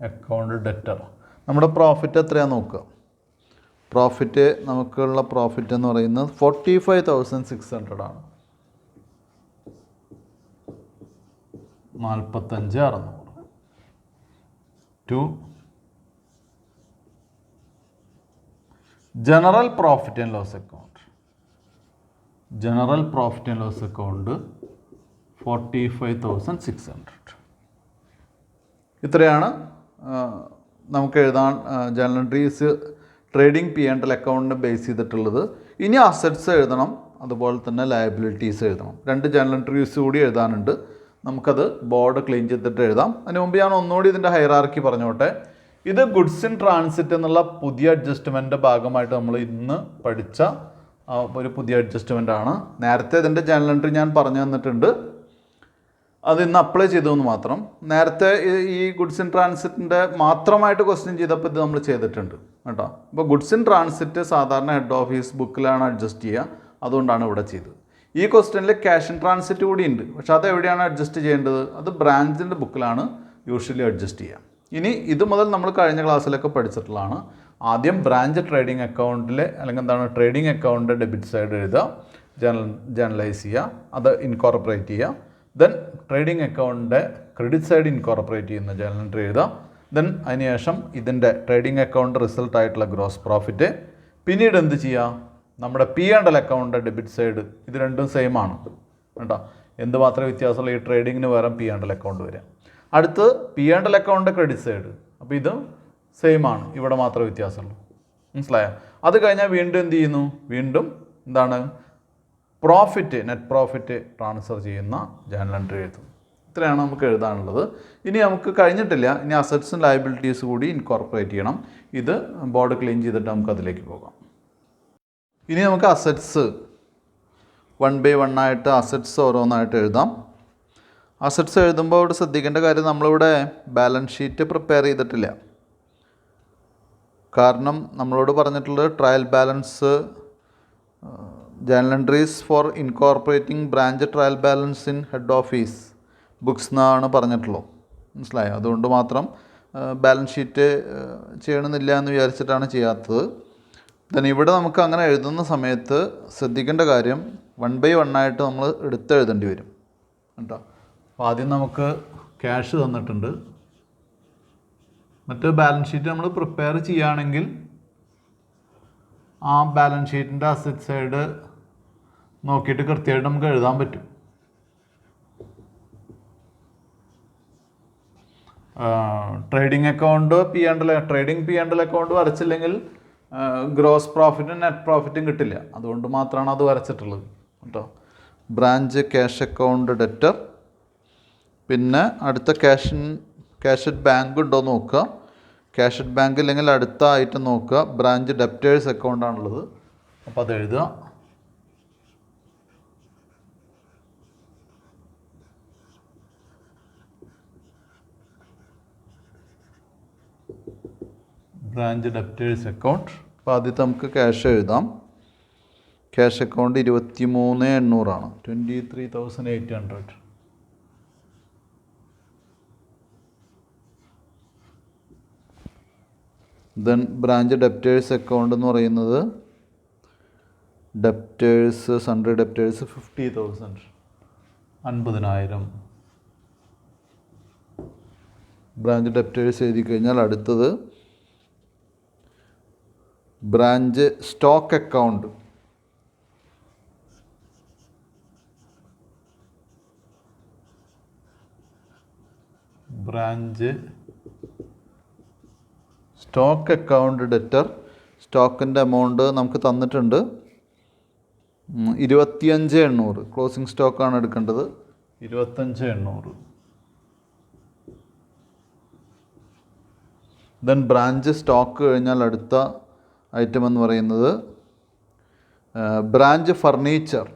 Speaker 1: account debtor നമ്മുടെ പ്രോഫിറ്റ് എത്രയാണെന്ന് നോക്കുക. പ്രോഫിറ്റ് നമുക്കുള്ള പ്രോഫിറ്റ് എന്ന് പറയുന്നത് 45,600 ആണ്. 45,600 to general profit and loss account. General profit and loss account 45,600. ഇത്രയാണ് നമുക്ക് എഴുതാൻ journal entries trading P and L അക്കൗണ്ടിനെ ബേസ് ചെയ്തിട്ടുള്ളത്. ഇനി അസറ്റ്സ് എഴുതണം, അതുപോലെ തന്നെ ലയബിലിറ്റീസ് എഴുതണം. 2 ജേർണൽ എൻട്രീസ് കൂടി എഴുതാനുണ്ട്. നമുക്കത് ബോർഡ് ക്ലീൻ ചെയ്തിട്ട് എഴുതാം. അതിന് മുമ്പ് ഞാൻ ഒന്നുകൂടി ഇതിൻ്റെ ഹൈറാർക്കി പറഞ്ഞോട്ടെ. ഇത് ഗുഡ്സ് ഇൻ ട്രാൻസിറ്റ് എന്നുള്ള പുതിയ അഡ്ജസ്റ്റ്മെൻറ്റിൻ്റെ ഭാഗമായിട്ട് നമ്മൾ ഇന്ന് പഠിച്ച ഒരു പുതിയ അഡ്ജസ്റ്റ്മെൻ്റ് ആണ്. നേരത്തെ ഇതിൻ്റെ ജേർണൽ എൻട്രി ഞാൻ പറഞ്ഞു തന്നിട്ടുണ്ട്, അത് ഇന്ന് അപ്ലൈ ചെയ്തതെന്ന് മാത്രം. നേരത്തെ ഈ ഗുഡ്സ് ഇൻ ട്രാൻസിറ്റിൻ്റെ മാത്രമായിട്ട് ക്വസ്റ്റ്യൻ ചെയ്തപ്പോൾ ഇത് നമ്മൾ ചെയ്തിട്ടുണ്ട് കേട്ടോ. അപ്പോൾ ഗുഡ്സ് ഇൻ ട്രാൻസിറ്റ് സാധാരണ ഹെഡ് ഓഫീസ് ബുക്കിലാണ് അഡ്ജസ്റ്റ് ചെയ്യുക, അതുകൊണ്ടാണ് ഇവിടെ ചെയ്തത്. ഈ ക്വസ്റ്റ്യനിൽ ക്യാഷ് ഇൻ ട്രാൻസിറ്റ് കൂടി ഉണ്ട്, പക്ഷേ അത് എവിടെയാണ് അഡ്ജസ്റ്റ് ചെയ്യേണ്ടത്? അത് ബ്രാഞ്ചിൻ്റെ ബുക്കിലാണ് യൂഷ്വലി അഡ്ജസ്റ്റ് ചെയ്യുക. ഇനി ഇത് മുതൽ നമ്മൾ കഴിഞ്ഞ ക്ലാസ്സിലൊക്കെ പഠിച്ചിട്ടുള്ളതാണ്. ആദ്യം ബ്രാഞ്ച് ട്രേഡിംഗ് അക്കൗണ്ടിലെ അല്ലെങ്കിൽ എന്താണ് ട്രേഡിംഗ് അക്കൗണ്ട് ഡെബിറ്റ് സൈഡ് എഴുതുക, ജേർണലൈസ് ചെയ്യുക, അത് ഇൻകോർപ്പറേറ്റ് ചെയ്യുക. ദെൻ ട്രേഡിംഗ് അക്കൗണ്ടിൻ്റെ ക്രെഡിറ്റ് സൈഡ് ഇൻകോർപ്പറേറ്റ് ചെയ്യുന്ന ജേർണൽ എൻട്രി എഴുതുക. ദെൻ അതിനുശേഷം ഇതിൻ്റെ ട്രേഡിംഗ് അക്കൗണ്ട് റിസൾട്ട് ആയിട്ടുള്ള ഗ്രോസ് പ്രോഫിറ്റ്. പിന്നീട് എന്ത് ചെയ്യുക? നമ്മുടെ P and L account debit side, ഇത് രണ്ടും സെയിം ആണ് കേട്ടോ. എന്ത് മാത്രമേ വ്യത്യാസമുള്ള ഈ ട്രേഡിങ്ങിന് പകരം പി ആൻഡ് എൽ അക്കൗണ്ട് വരിക. അടുത്ത് P and L account credit side, അപ്പോൾ ഇത് സെയിം ആണ്, ഇവിടെ മാത്രമേ വ്യത്യാസമുള്ളൂ. മനസ്സിലായോ? അത് കഴിഞ്ഞാൽ വീണ്ടും എന്ത് ചെയ്യുന്നു? വീണ്ടും എന്താണ് പ്രോഫിറ്റ്, നെറ്റ് പ്രോഫിറ്റ് ട്രാൻസ്ഫർ ചെയ്യുന്ന ജേർണൽ എൻട്രി എഴുതും. ഇത്രയാണ് നമുക്ക് എഴുതാനുള്ളത്. ഇനി നമുക്ക് കഴിഞ്ഞിട്ടില്ല, ഇനി അസറ്റ്സും ലയബിലിറ്റീസ് കൂടി ഇൻകോർപ്പറേറ്റ് ചെയ്യണം. ഇത് ബോർഡ് ക്ലീൻ ചെയ്തിട്ട് നമുക്ക് അതിലേക്ക് പോകാം. ഇനി നമുക്ക് അസറ്റ്സ് 1 by 1 ആയിട്ട് അസറ്റ്സ് ഓരോന്നായിട്ട് എഴുതാം. അസറ്റ്സ് എഴുതുമ്പോൾ ഇവിടെ ശ്രദ്ധിക്കേണ്ട കാര്യം, നമ്മളിവിടെ ബാലൻസ് ഷീറ്റ് പ്രിപ്പയർ ചെയ്തിട്ടില്ല. കാരണം നമ്മളോട് പറഞ്ഞിട്ടുള്ളത് trial balance journal entries for incorporating branch trial balance in head office books എന്നാണ് പറഞ്ഞിട്ടുള്ളൂ. മനസ്സിലായോ? അതുകൊണ്ട് മാത്രം ബാലൻസ് ഷീറ്റ് ചെയ്യണമെന്നില്ല എന്ന് വിചാരിച്ചിട്ടാണ് ചെയ്യാത്തത്. ദെൻ ഇവിടെ നമുക്ക് അങ്ങനെ എഴുതുന്ന സമയത്ത് ശ്രദ്ധിക്കേണ്ട കാര്യം 1 by 1 ആയിട്ട് നമ്മൾ എടുത്തെഴുതേണ്ടി വരും കേട്ടോ. അപ്പോൾ ആദ്യം നമുക്ക് ക്യാഷ് തന്നിട്ടുണ്ട്. മറ്റ് ബാലൻസ് ഷീറ്റ് നമ്മൾ പ്രിപ്പയർ ചെയ്യുകയാണെങ്കിൽ ആ ബാലൻസ് ഷീറ്റിൻ്റെ അസറ്റ് സൈഡ് നോക്കിയിട്ട് കൃത്യമായിട്ട് നമുക്ക് എഴുതാൻ പറ്റും. Trading account trading P and L account വരച്ചില്ലെങ്കിൽ ഗ്രോസ് പ്രോഫിറ്റും നെറ്റ് പ്രോഫിറ്റും കിട്ടില്ല. അതുകൊണ്ട് മാത്രമാണ് അത് വരച്ചിട്ടുള്ളത് കേട്ടോ. ബ്രാഞ്ച് ക്യാഷ് അക്കൗണ്ട് ഡെറ്റർ, പിന്നെ അടുത്ത ക്യാഷ് അറ്റ് ബാങ്ക് ഉണ്ടോ നോക്കുക. ക്യാഷ് അറ്റ് ബാങ്ക് ഇല്ലെങ്കിൽ അടുത്ത ഐറ്റം നോക്കുക. ബ്രാഞ്ച് ഡെപ്റ്റേഴ്സ് അക്കൗണ്ടാണുള്ളത്, അപ്പോൾ അത് എഴുതുക. Branch debtors account. അപ്പോൾ ആദ്യത്തെ നമുക്ക് ക്യാഷ് എഴുതാം. Cash account 23,800 23,800. Then branch debtors account എന്ന് പറയുന്നത് debtors sundry debtors 50,000 50,000. Branch debtors എഴുതി കഴിഞ്ഞാൽ അടുത്തത് branch stock account. Branch stock account debtor. സ്റ്റോക്കിൻ്റെ എമൗണ്ട് നമുക്ക് തന്നിട്ടുണ്ട് 25,800. ക്ലോസിംഗ് സ്റ്റോക്കാണ് എടുക്കേണ്ടത് 25,800. ദെൻ ബ്രാഞ്ച് സ്റ്റോക്ക് കഴിഞ്ഞാൽ അടുത്ത ഐറ്റം എന്ന് പറയുന്നത് branch furniture.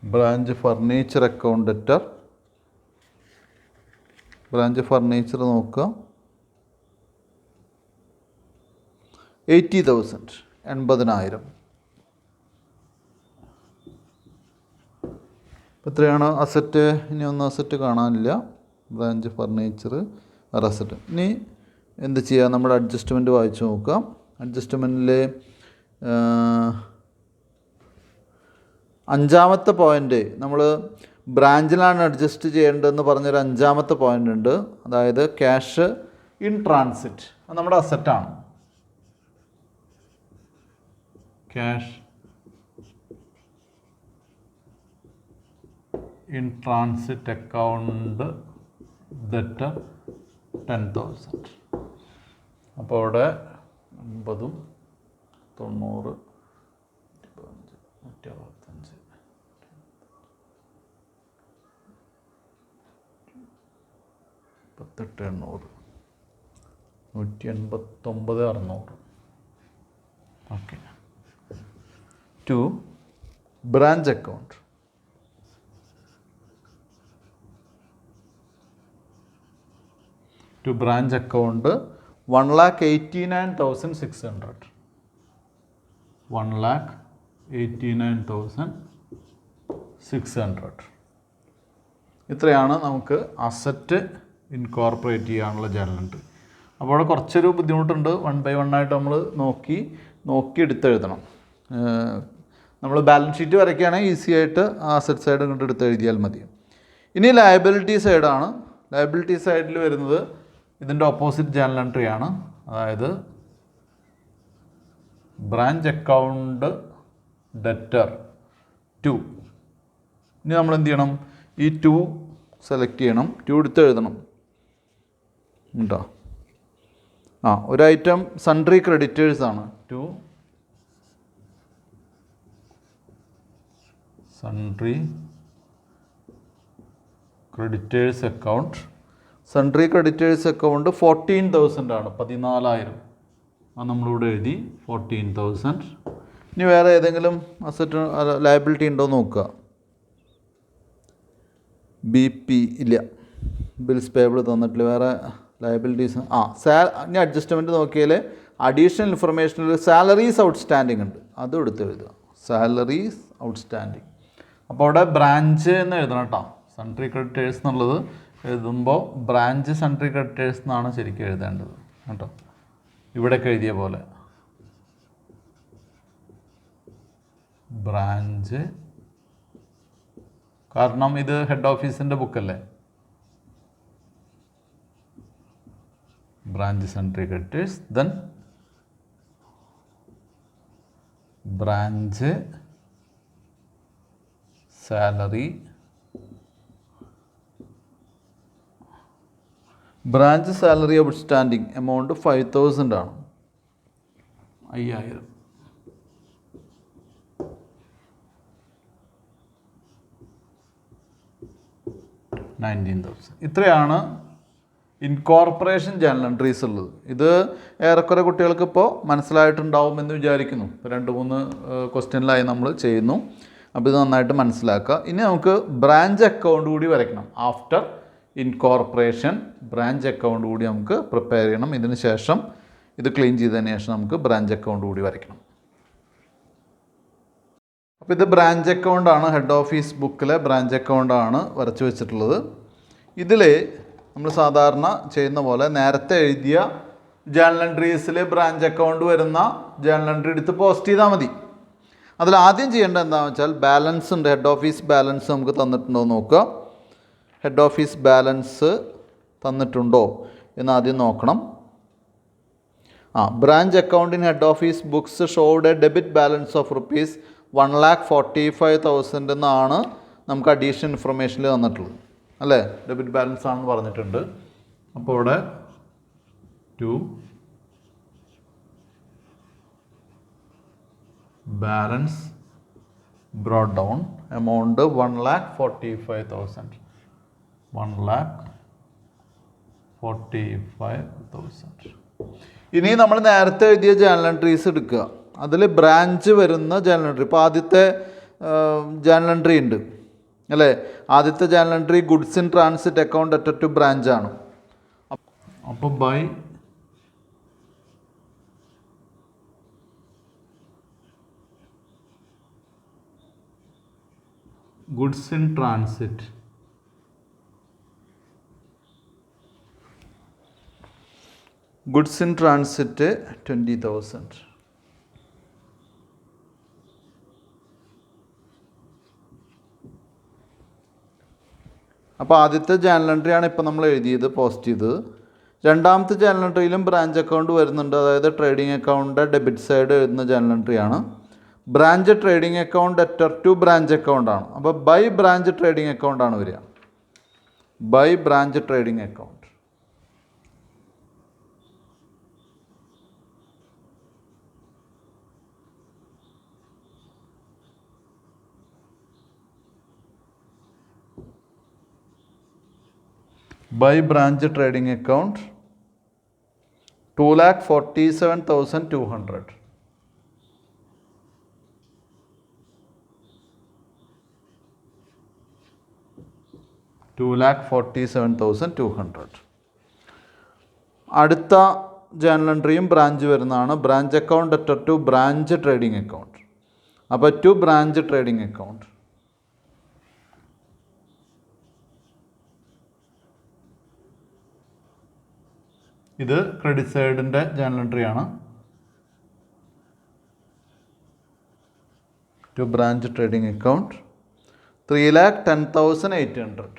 Speaker 1: Branch furniture account debtor. Branch furniture നോക്കുക 80,000 80,000. ഇപ്പോൾ ഇത്രയാണ് അസറ്റ്. ഇനി ഒന്നും അസറ്റ് കാണാനില്ല. ബ്രാഞ്ച് ഫർണിച്ചർ ഒരു അസറ്റ്. ഇനി എന്ത് ചെയ്യുക, നമ്മുടെ അഡ്ജസ്റ്റ്മെൻറ്റ് വായിച്ച് നോക്കാം. അഡ്ജസ്റ്റ്മെൻറ്റിൽ അഞ്ചാമത്തെ പോയിൻ്റ് നമ്മൾ ബ്രാഞ്ചിലാണ് അഡ്ജസ്റ്റ് ചെയ്യേണ്ടതെന്ന് പറഞ്ഞൊരു അഞ്ചാമത്തെ പോയിൻ്റ് ഉണ്ട്. അതായത് ക്യാഷ് ഇൻ ട്രാൻസിറ്റ്. അത് നമ്മുടെ അസറ്റാണ്. Cash in transit account debtor 10,000. അപ്പോൾ അവിടെ 50, 90, 165, 18,800, 189,600. Okay. To branch account. To branch account 1,89,600. 1,89,600. ഇത്രയാണ് നമുക്ക് അസറ്റ് ഇൻകോർപ്പറേറ്റ് ചെയ്യാനുള്ള ജേർണൽ എൻട്രി. അപ്പോൾ അവിടെ കുറച്ചൊരു ബുദ്ധിമുട്ടുണ്ട്. 1 by 1 ആയിട്ട് നമ്മൾ നോക്കി എടുത്തെഴുതണം. നമ്മൾ ബാലൻസ് ഷീറ്റ് വരയ്ക്കുകയാണെങ്കിൽ ഈസി ആയിട്ട് അസറ്റ് സൈഡ് ഇങ്ങോട്ട് എടുത്ത് എഴുതിയാൽ മതി. ഇനി ലയബിലിറ്റി സൈഡാണ്. ലയബിലിറ്റി സൈഡിൽ വരുന്നത് ഇതിൻ്റെ ഓപ്പോസിറ്റ് ജേർണൽ എൻട്രി ആണ്. അതായത് ബ്രാഞ്ച് അക്കൗണ്ട് ഡെറ്റർ 2. ഇനി നമ്മൾ എന്ത് ചെയ്യണം, ഈ 2 സെലക്ട് ചെയ്യണം. 2 എടുത്ത് എഴുതണം ഉണ്ടോ. ഒരു ഐറ്റം സൺട്രി ക്രെഡിറ്റേഴ്സാണ്. 2 sundry creditors account. Sundry creditors account 14,000 ആണ്. 14,000. അത് നമ്മളിവിടെ എഴുതി 14,000. ഇനി വേറെ ഏതെങ്കിലും അസറ്റ് ലയബിലിറ്റി ഉണ്ടോ നോക്കുക. BP ഇല്ല. ബിൽസ് പേബിൾ തന്നിട്ടില്ല. വേറെ ലയബിലിറ്റീസ് ഇനി അഡ്ജസ്റ്റ്മെൻറ്റ് നോക്കിയാൽ അഡീഷണൽ ഇൻഫർമേഷനിൽ സാലറീസ് ഔട്ട്സ്റ്റാൻഡിങ് ഉണ്ട്. അതും എടുത്ത് എഴുതുക. Salaries outstanding. അപ്പോൾ അവിടെ ബ്രാഞ്ച് എന്ന് എഴുതണം കേട്ടോ. സൺട്രി ക്രെഡിറ്റേഴ്സ് എന്നുള്ളത് എഴുതുമ്പോൾ ബ്രാഞ്ച് സൺട്രി ക്രെഡിറ്റേഴ്സ് എന്നാണ് ശരിക്കും എഴുതേണ്ടത് കേട്ടോ. ഇവിടെയൊക്കെ എഴുതിയ പോലെ ബ്രാഞ്ച്, കാരണം ഇത് ഹെഡ് ഓഫീസിൻ്റെ ബുക്കല്ലേ. Branch sundry creditors. Then branch salary. Branch salary outstanding amount 5,000 ആണ്. 5,000. $19,000. ഇത്രയാണ് ഇൻകോർപ്പറേഷൻ ജേണൽ എൻട്രീസ് ഉള്ളത്. ഇത് ഏറെക്കുറെ കുട്ടികൾക്ക് ഇപ്പോൾ മനസ്സിലായിട്ടുണ്ടാവുമെന്ന് വിചാരിക്കുന്നു. ഇപ്പോൾ 2-3 ക്വസ്റ്റ്യനിലായി നമ്മൾ ചെയ്യുന്നു. അപ്പോൾ ഇത് നന്നായിട്ട് മനസ്സിലാക്കുക. ഇനി നമുക്ക് ബ്രാഞ്ച് അക്കൗണ്ട് കൂടി വരയ്ക്കണം. ആഫ്റ്റർ ഇൻകോർപ്പറേഷൻ ബ്രാഞ്ച് അക്കൗണ്ട് കൂടി നമുക്ക് പ്രിപ്പയർ ചെയ്യണം. ഇതിന് ശേഷം ഇത് ക്ലീൻ ചെയ്തതിന് ശേഷം നമുക്ക് ബ്രാഞ്ച് അക്കൗണ്ട് കൂടി വരയ്ക്കണം. അപ്പോൾ ഇത് ബ്രാഞ്ച് അക്കൗണ്ടാണ്, ഹെഡ് ഓഫീസ് ബുക്കിലെ ബ്രാഞ്ച് അക്കൗണ്ടാണ് വരച്ച് വെച്ചിട്ടുള്ളത്. ഇതിൽ നമ്മൾ സാധാരണ ചെയ്യുന്ന പോലെ നേരത്തെ എഴുതിയ ജേണൽ എൻട്രീസിൽ ബ്രാഞ്ച് അക്കൗണ്ട് വരുന്ന ജേണൽ എൻട്രി എടുത്ത് പോസ്റ്റ് ചെയ്താൽ മതി. അതിൽ ആദ്യം ചെയ്യേണ്ടത് എന്താണെന്ന് വെച്ചാൽ ബാലൻസ് ഉണ്ട്, ഹെഡ് ഓഫീസ് ബാലൻസ് നമുക്ക് തന്നിട്ടുണ്ടോ എന്ന് നോക്കുക. ഹെഡ് ഓഫീസ് ബാലൻസ് തന്നിട്ടുണ്ടോ എന്ന് ആദ്യം നോക്കണം. Branch account in head office books showed a debit balance of rupees 1,45,000 എന്നാണ് നമുക്ക് അഡീഷണൽ ഇൻഫർമേഷനിൽ തന്നിട്ടുള്ളത്, അല്ലേ? ഡെബിറ്റ് ബാലൻസ് ആണെന്ന് പറഞ്ഞിട്ടുണ്ട്. അപ്പോൾ ഇവിടെ to balance brought down amount 1,45,000. 1,45,000. ഇനി നമ്മൾ നേരത്തെ എഴുതിയ ജേണൽ എൻട്രീസ് എടുക്കുക. അതിൽ ബ്രാഞ്ച് വരുന്ന ജേണൽ എൻട്രി, ഇപ്പോൾ ആദ്യത്തെ ജേണൽ എൻട്രി ഉണ്ട്, അല്ലേ? ആദ്യത്തെ journal entry goods in transit account at to branch ആണ്. അപ്പോൾ by goods in transit goods in transit 20,000. അപ്പോൾ ആദ്യത്തെ ജേണൽ എൻട്രിയാണ് ഇപ്പോൾ നമ്മൾ എഴുതിയത്, പോസ്റ്റ് ചെയ്തത്. രണ്ടാമത്തെ ജേണൽ എൻട്രിയിലും ബ്രാഞ്ച് അക്കൗണ്ട് വരുന്നുണ്ട്, അതായത് ട്രേഡിംഗ് അക്കൗണ്ട് ഡെബിറ്റ് സൈഡ് എഴുതുന്ന ജേണൽ എൻട്രിയാണ്. Branch trading account debtor to branch അക്കൗണ്ടാണ്. അപ്പോൾ ബൈ ബ്രാഞ്ച് ട്രേഡിംഗ് അക്കൗണ്ടാണ് വരിക. By branch trading account. By branch trading account 2,47,200. 2,47,200. അടുത്ത ജേണൽ എൻട്രിയും ബ്രാഞ്ച് വരുന്നതാണ്. Branch account debtor to branch trading account. അപ്പോൾ ടു ബ്രാഞ്ച് ട്രേഡിംഗ് അക്കൗണ്ട്. ഇത് ക്രെഡിറ്റ് സൈഡിൻ്റെ ജേണൽ എൻട്രിയാണ്. To branch trading account 3,10,800.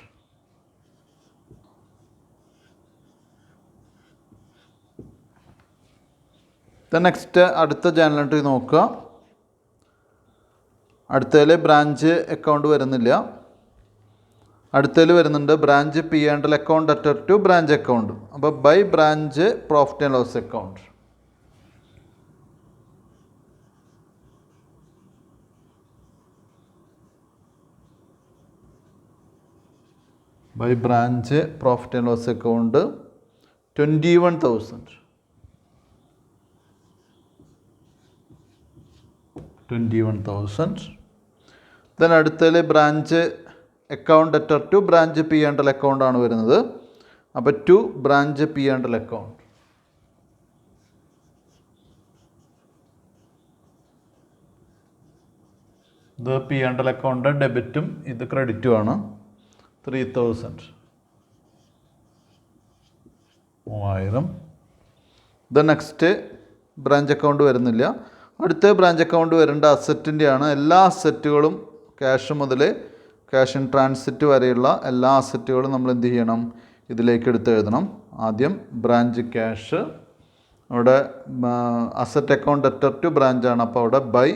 Speaker 1: Next അടുത്ത ജേണൽ എൻട്രി നോക്കുക. അടുത്തതിൽ ബ്രാഞ്ച് അക്കൗണ്ട് വരുന്നില്ല. അടുത്തതിൽ വരുന്നുണ്ട് branch P and L account debtor to branch account. അപ്പോൾ by branch profit and loss account. By branch profit and loss account 21,000. 21,000. Then അടുത്തതിൽ branch account debtor to branch P and L account ആണ് വരുന്നത്. അപ്പോൾ to branch P and L account. ഇത് P and L account ഡെബിറ്റും ഇത് ക്രെഡിറ്റും ആണ്. 3,000. 3,000. ഇത് നെക്സ്റ്റ് ബ്രാഞ്ച് അക്കൗണ്ട് വരുന്നില്ല. അടുത്ത ബ്രാഞ്ച് അക്കൗണ്ട് വരേണ്ട അസറ്റിൻ്റെയാണ്. എല്ലാ അസറ്റുകളും ക്യാഷ് മുതൽ ക്യാഷ് ഇൻ ട്രാൻസിറ്റ് വരെയുള്ള എല്ലാ അസറ്റുകളും നമ്മൾ എന്ത് ചെയ്യണം, ഇതിലേക്ക് എടുത്ത് എഴുതണം. ആദ്യം ബ്രാഞ്ച് ക്യാഷ്, അവിടെ അസറ്റ് അക്കൗണ്ട് അറ്റർ ടു ബ്രാഞ്ചാണ്. അപ്പോൾ അവിടെ by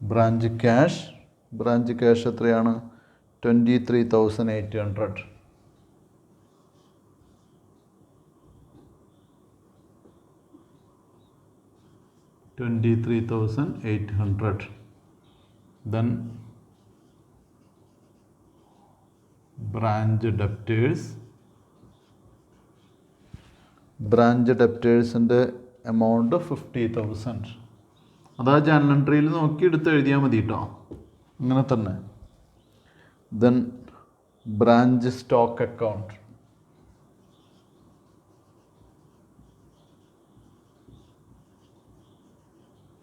Speaker 1: branch cash. Branch cash എത്രയാണ്? 23,800. 23,800. then branch debtors amount 50,000. അതാ ജേർണൽ എൻട്രിയിൽ നോക്കി എടുത്ത് എഴുതിയാൽ മതി കേട്ടോ, അങ്ങനെ തന്നെ. then branch stock account,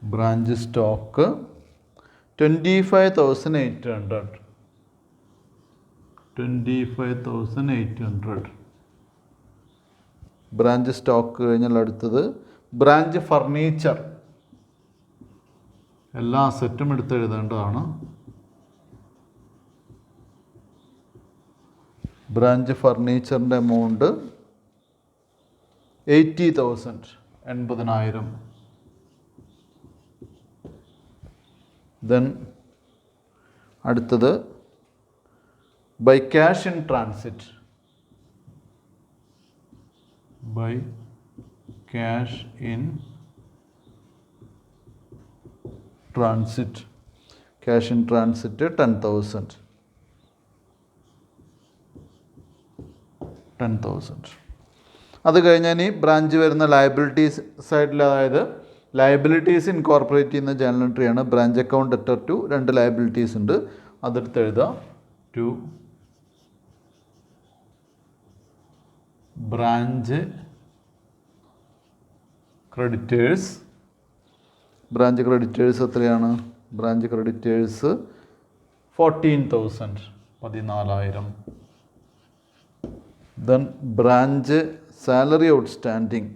Speaker 1: branch stock 25,800. 25,800 branch stock കഴിഞ്ഞാൽ അടുത്തത് ബ്രാഞ്ച് ഫർണിച്ചർ. എല്ലാ അസറ്റും എടുത്ത് എഴുതേണ്ടതാണ്. ബ്രാഞ്ച് ഫർണിച്ചറിൻ്റെ എമൗണ്ട് 80,000, 80,000. then അടുത്തത് by cash in transit, by cash in transit, cash in transit 10,000. 10,000. അത് കഴിഞ്ഞാൽ ഈ ബ്രാഞ്ച് വരുന്ന ലയബിലിറ്റീസ് സൈഡിൽ, അതായത് ലയബിലിറ്റീസ് ഇൻകോർപ്പറേറ്റ് ചെയ്യുന്ന ജേർണൽ എൻട്രിയാണ് branch account debtor to. 2 liabilities ഉണ്ട്, അതെടുത്ത് എഴുതാം. To branch creditors. Branch creditors എത്രയാണ്? Branch creditors 14,000, 14,000. then branch salary outstanding,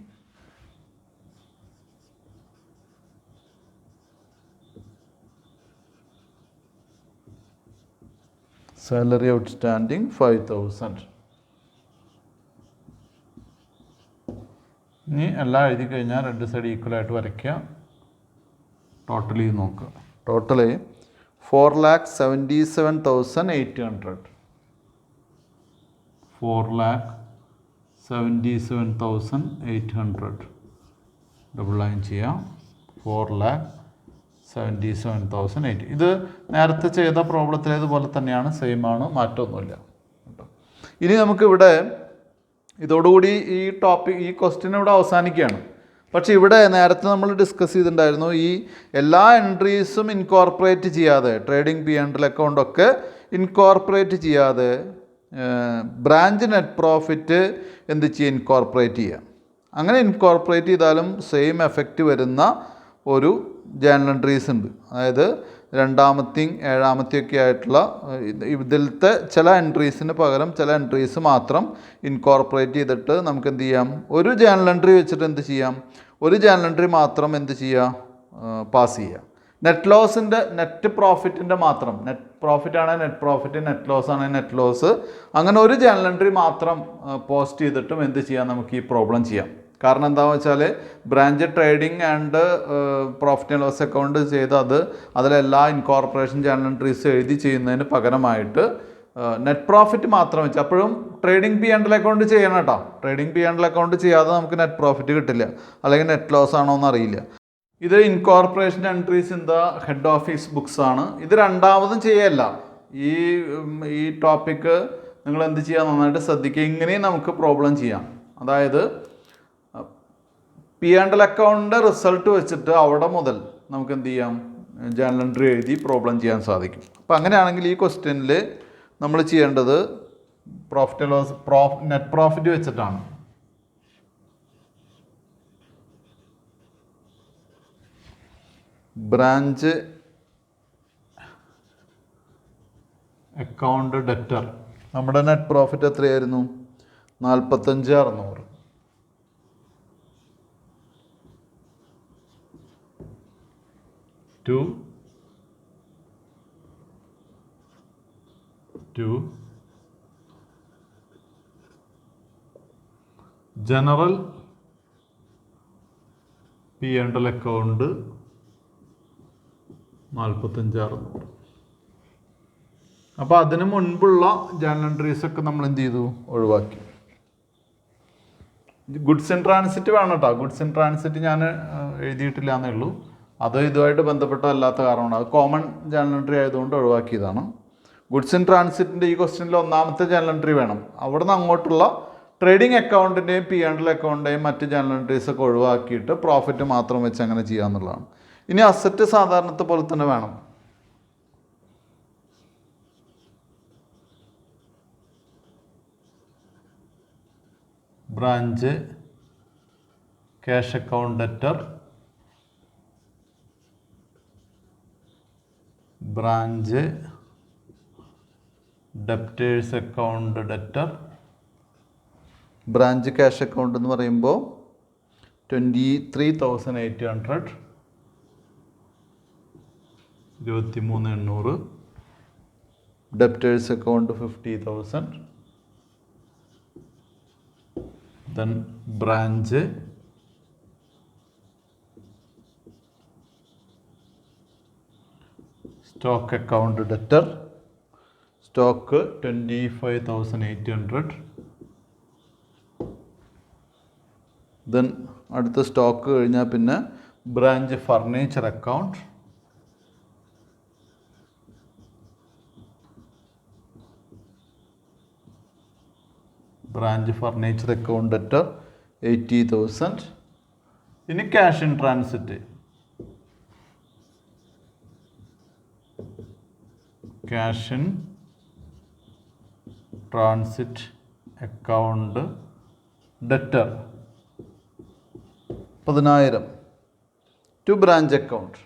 Speaker 1: salary outstanding 5,000. ഇനി എല്ലാം എഴുതി കഴിഞ്ഞാൽ 2 സൈഡ് ഈക്വലായിട്ട് വരയ്ക്കുക. ടോട്ടലി നോക്കുക. ടോട്ടല് 4,77,800. 4,77,800 ഡബിൾ ലൈൻ ചെയ്യാം. 4,77,800. ഇത് നേരത്തെ ചെയ്ത പ്രോബ്ലത്തിലേതുപോലെ തന്നെയാണ്, സെയിം ആണ്, മാറ്റമൊന്നുമില്ല. ഇനി നമുക്കിവിടെ ഇതോടുകൂടി ഈ ക്വസ്റ്റ്യൻ ഇവിടെ അവസാനിക്കുകയാണ്. പക്ഷേ ഇവിടെ നേരത്തെ നമ്മൾ ഡിസ്കസ് ചെയ്തിട്ടുണ്ടായിരുന്നു, ഈ എല്ലാ എൻട്രീസും ഇൻകോർപ്പറേറ്റ് ചെയ്യാതെ, ട്രേഡിംഗ് P&L അക്കൗണ്ടൊക്കെ ഇൻകോർപ്പറേറ്റ് ചെയ്യാതെ ബ്രാഞ്ച് നെറ്റ് പ്രോഫിറ്റ് എന്ത് ചെയ്യുക? ഇൻകോർപ്പറേറ്റ് ചെയ്യുക. അങ്ങനെ ഇൻകോർപ്പറേറ്റ് ചെയ്താലും സെയിം എഫക്റ്റ് വരുന്ന ഒരു ജേർണൽ എൻട്രീസ് ഉണ്ട്. അതായത് 2ാമത്തെയും 7ാമത്തെയും ഒക്കെ ആയിട്ടുള്ള ഇതിലത്തെ ചില എൻട്രീസിന് പകരം ചില എൻട്രീസ് മാത്രം ഇൻകോർപ്പറേറ്റ് ചെയ്തിട്ട് നമുക്ക് എന്ത് ചെയ്യാം? ഒരു ജേർണൽ എൻട്രി വെച്ചിട്ട് എന്ത് ചെയ്യാം? ഒരു ജേർണൽ എൻട്രി മാത്രം എന്ത് ചെയ്യുക? പാസ് ചെയ്യുക. നെറ്റ് ലോസിൻ്റെ നെറ്റ് പ്രോഫിറ്റിൻ്റെ മാത്രം, നെറ്റ് പ്രോഫിറ്റ് ആണെങ്കിൽ നെറ്റ് പ്രോഫിറ്റ്, നെറ്റ് ലോസ് ആണെങ്കിൽ നെറ്റ് ലോസ്, അങ്ങനെ ഒരു ജേർണൽ എൻട്രി മാത്രം പോസ്റ്റ് ചെയ്തിട്ടും എന്ത് ചെയ്യാം? നമുക്ക് ഈ പ്രോബ്ലം ചെയ്യാം. കാരണം എന്താണെന്ന് വെച്ചാൽ branch trading and profit and loss account ചെയ്ത് അതിലെല്ലാ ഇൻകോർപ്പറേഷൻ ജേർണൽ എൻട്രീസ് എഴുതി ചെയ്യുന്നതിന് പകരമായിട്ട് നെറ്റ് പ്രോഫിറ്റ് മാത്രം വെച്ച്, അപ്പോഴും ട്രേഡിംഗ് P&L അക്കൗണ്ട് ചെയ്യണം കേട്ടോ. ട്രേഡിംഗ് P&L അക്കൗണ്ട് ചെയ്യാതെ നമുക്ക് നെറ്റ് പ്രോഫിറ്റ് കിട്ടില്ല, അല്ലെങ്കിൽ നെറ്റ് ലോസ് ആണോ എന്ന് അറിയില്ല. ഇത് incorporation entries in the head office books ആണ്. ഇത് 2ാമതും ചെയ്യല്ല. ഈ ടോപ്പിക്ക് നിങ്ങൾ എന്ത് ചെയ്യുക? നന്നായിട്ട് ശ്രദ്ധിക്കുക. ഇങ്ങനെയും നമുക്ക് പ്രോബ്ലം ചെയ്യാം. അതായത് P&L അക്കൗണ്ടിൻ്റെ റിസൾട്ട് വെച്ചിട്ട് അവിടെ മുതൽ നമുക്ക് എന്ത് ചെയ്യാം? ജേർണൽ എൻട്രി എഴുതി പ്രോബ്ലം ചെയ്യാൻ സാധിക്കും. അപ്പോൾ അങ്ങനെയാണെങ്കിൽ ഈ ക്വസ്റ്റ്യനിൽ നമ്മൾ ചെയ്യേണ്ടത് profit and loss net profit വെച്ചിട്ടാണ്. ബ്രാഞ്ച് അക്കൗണ്ട് ഡെറ്റർ, നമ്മുടെ നെറ്റ് പ്രോഫിറ്റ് എത്രയായിരുന്നു? 45,600. To general P&L account 45,600. അപ്പോൾ അതിന് മുൻപുള്ള ജേർണൽ എൻട്രീസൊക്കെ നമ്മൾ എന്ത് ചെയ്തു? ഒഴിവാക്കി. ഗുഡ്സ് ഇൻ ട്രാൻസിറ്റ് വേണം കേട്ടോ. ഗുഡ്സ് ഇൻ ട്രാൻസിറ്റ് ഞാൻ എഴുതിയിട്ടില്ല എന്നേ ഉള്ളൂ. അത് ഇതുമായിട്ട് ബന്ധപ്പെട്ടതല്ലാത്ത കാരണമാണ്. അത് കോമൺ ജേണൽ എൻട്രി ആയതുകൊണ്ട് ഒഴിവാക്കിയതാണ്. ഗുഡ്സ് ഇൻ ട്രാൻസിറ്റിൻ്റെ ഈ ക്വസ്റ്റ്യനിൽ ഒന്നാമത്തെ ജേണൽ എൻട്രി വേണം. അവിടെ നിന്ന് അങ്ങോട്ടുള്ള ട്രേഡിംഗ് അക്കൗണ്ടിൻ്റെയും P&L അക്കൗണ്ടിൻ്റെയും മറ്റ് ജേണൽ എൻട്രീസൊക്കെ ഒഴിവാക്കിയിട്ട് പ്രോഫിറ്റ് മാത്രം വെച്ച് അങ്ങനെ ചെയ്യാമെന്നുള്ളതാണ്. ഇനി അസറ്റ് സാധാരണത്തെ പോലെ തന്നെ വേണം. Branch cash account debtor, branch debtors account debtor. Branch cash account എന്ന് പറയുമ്പോൾ 23,800, 23,800. Debtors account 50,000. then branch stock account debtor, stock 25,800. then അടുത്ത സ്റ്റോക്ക് കഴിഞ്ഞാൽ പിന്നെ branch furniture account, branch furniture account debtor 80,000. ഇനി cash in transit, cash in transit account debtor 10,000 to branch account.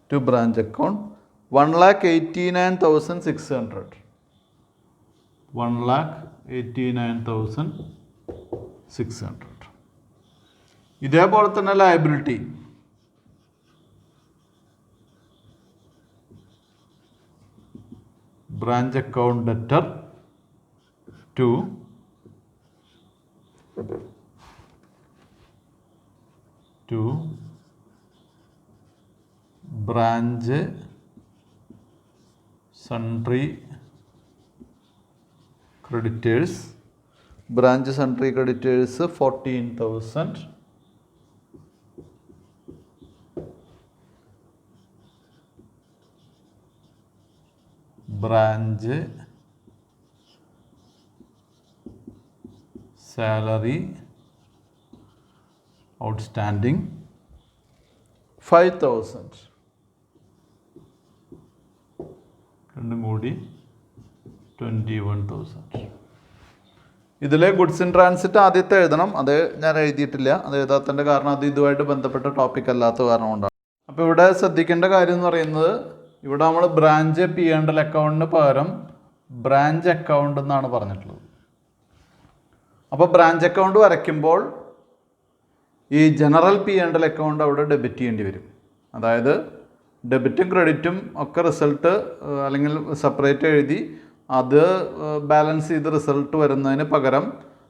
Speaker 1: To branch account 1,89,600. 1,89,600. ഇതേപോലെ തന്നെ liability, branch account debtor to branch sundry creditors, branch sundry creditors 14,000. Branch salary outstanding 5,000. രണ്ടും കൂടി 21,000. ഇതിലെ goods in transit ആദ്യത്തെ എഴുതണം. അത് ഞാൻ എഴുതിയിട്ടില്ല. അത് എഴുതാത്തതിൻ്റെ കാരണം അത് ഇതുമായിട്ട് ബന്ധപ്പെട്ട ടോപ്പിക് അല്ലാത്ത കാരണം കൊണ്ടാണ്. അപ്പോൾ ഇവിടെ ശ്രദ്ധിക്കേണ്ട കാര്യം എന്ന് പറയുന്നത്, ഇവിടെ നമ്മൾ ബ്രാഞ്ച് P&L അക്കൗണ്ടിന് പകരം ബ്രാഞ്ച് അക്കൗണ്ട് എന്നാണ് പറഞ്ഞിട്ടുള്ളത്. അപ്പോൾ ബ്രാഞ്ച് അക്കൗണ്ട് വരയ്ക്കുമ്പോൾ ഈ ജനറൽ P&L അക്കൗണ്ട് അവിടെ ഡെബിറ്റ് ചെയ്യേണ്ടി വരും. അതായത് ഡെബിറ്റും ക്രെഡിറ്റും ഒക്കെ റിസൾട്ട് അല്ലെങ്കിൽ സെപ്പറേറ്റ് എഴുതി അത് ബാലൻസ് ചെയ്ത് റിസൾട്ട് വരുന്നതിന് പകരം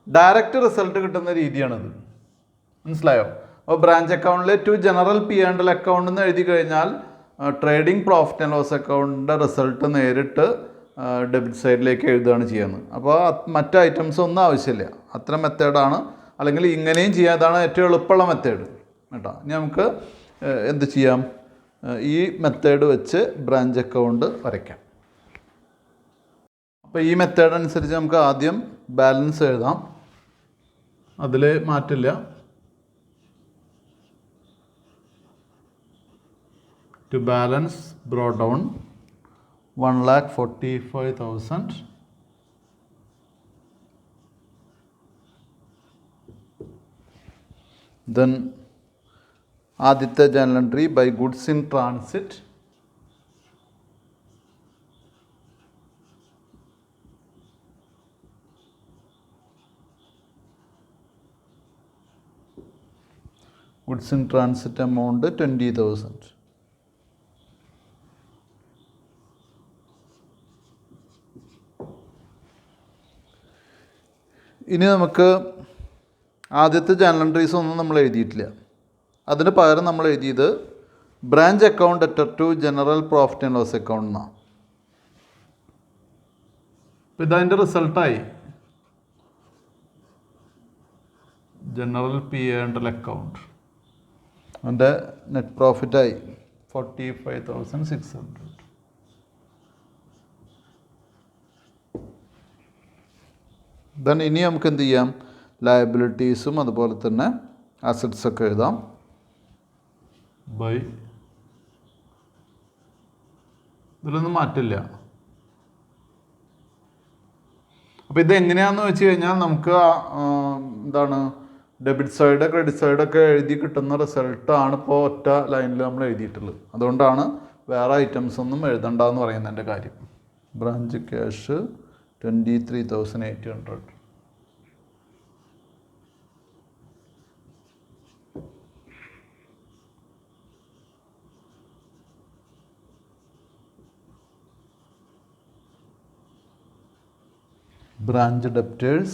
Speaker 1: ഡയറക്റ്റ് റിസൾട്ട് കിട്ടുന്ന രീതിയാണിത്. മനസ്സിലായോ? അപ്പോൾ ബ്രാഞ്ച് അക്കൗണ്ടിൽ ടു ജനറൽ P&L അക്കൗണ്ട് എന്ന് എഴുതി കഴിഞ്ഞാൽ ട്രേഡിംഗ് പ്രോഫിറ്റ് ആൻഡ് ലോസ് അക്കൗണ്ടിൻ്റെ റിസൾട്ട് നേരിട്ട് ഡെബിറ്റ് സൈഡിലേക്ക് എഴുതുകയാണ് ചെയ്യുന്നത്. അപ്പോൾ മറ്റ് ഐറ്റംസ് ഒന്നും ആവശ്യമില്ല. അത്ര മെത്തേഡാണ്. അല്ലെങ്കിൽ ഇങ്ങനെയും ചെയ്യാതാണ് ഏറ്റവും എളുപ്പമുള്ള മെത്തേഡ് കേട്ടോ. ഇനി നമുക്ക് എന്ത് ചെയ്യാം? ഈ മെത്തേഡ് വെച്ച് ബ്രാഞ്ച് അക്കൗണ്ട് വരയ്ക്കാം. അപ്പോൾ ഈ മെത്തേഡ് അനുസരിച്ച് നമുക്ക് ആദ്യം ബാലൻസ് എഴുതാം. അതിൽ മാറ്റില്ല. To balance brought down 1,45,000. then ആദ്യത്തെ journal entry by goods in transit, goods in transit amount 20,000. ഇനി നമുക്ക് ആദ്യത്തെ ജേണൽ എൻട്രീസ് ഒന്നും നമ്മൾ എഴുതിയിട്ടില്ല. അതിന് പകരം നമ്മൾ എഴുതിയത് branch account debtor to general profit and loss account എന്നാണ്. അപ്പോൾ ഇതതിൻ്റെ റിസൾട്ടായി. General P&L account. അതിൻ്റെ നെറ്റ് പ്രോഫിറ്റായി 45,600. ദെൻ ഇനി നമുക്ക് എന്ത് ചെയ്യാം, ലയബിലിറ്റീസും അതുപോലെ തന്നെ അസറ്റ്സൊക്കെ എഴുതാം. ബൈ ഇതിലൊന്നും മാറ്റില്ല. അപ്പോൾ ഇത് എങ്ങനെയാണെന്ന് വെച്ച് കഴിഞ്ഞാൽ നമുക്ക് എന്താണ് ഡെബിറ്റ് സൈഡ് ക്രെഡിറ്റ് സൈഡൊക്കെ എഴുതി കിട്ടുന്ന റിസൾട്ടാണ് ഇപ്പോൾ ഒറ്റ ലൈനിൽ നമ്മൾ എഴുതിയിട്ടുള്ളത്. അതുകൊണ്ടാണ് വേറെ ഐറ്റംസ് ഒന്നും എഴുതണ്ടെന്ന് പറയുന്നതിൻ്റെ കാര്യം. Branch cash 23,800. Branch debtors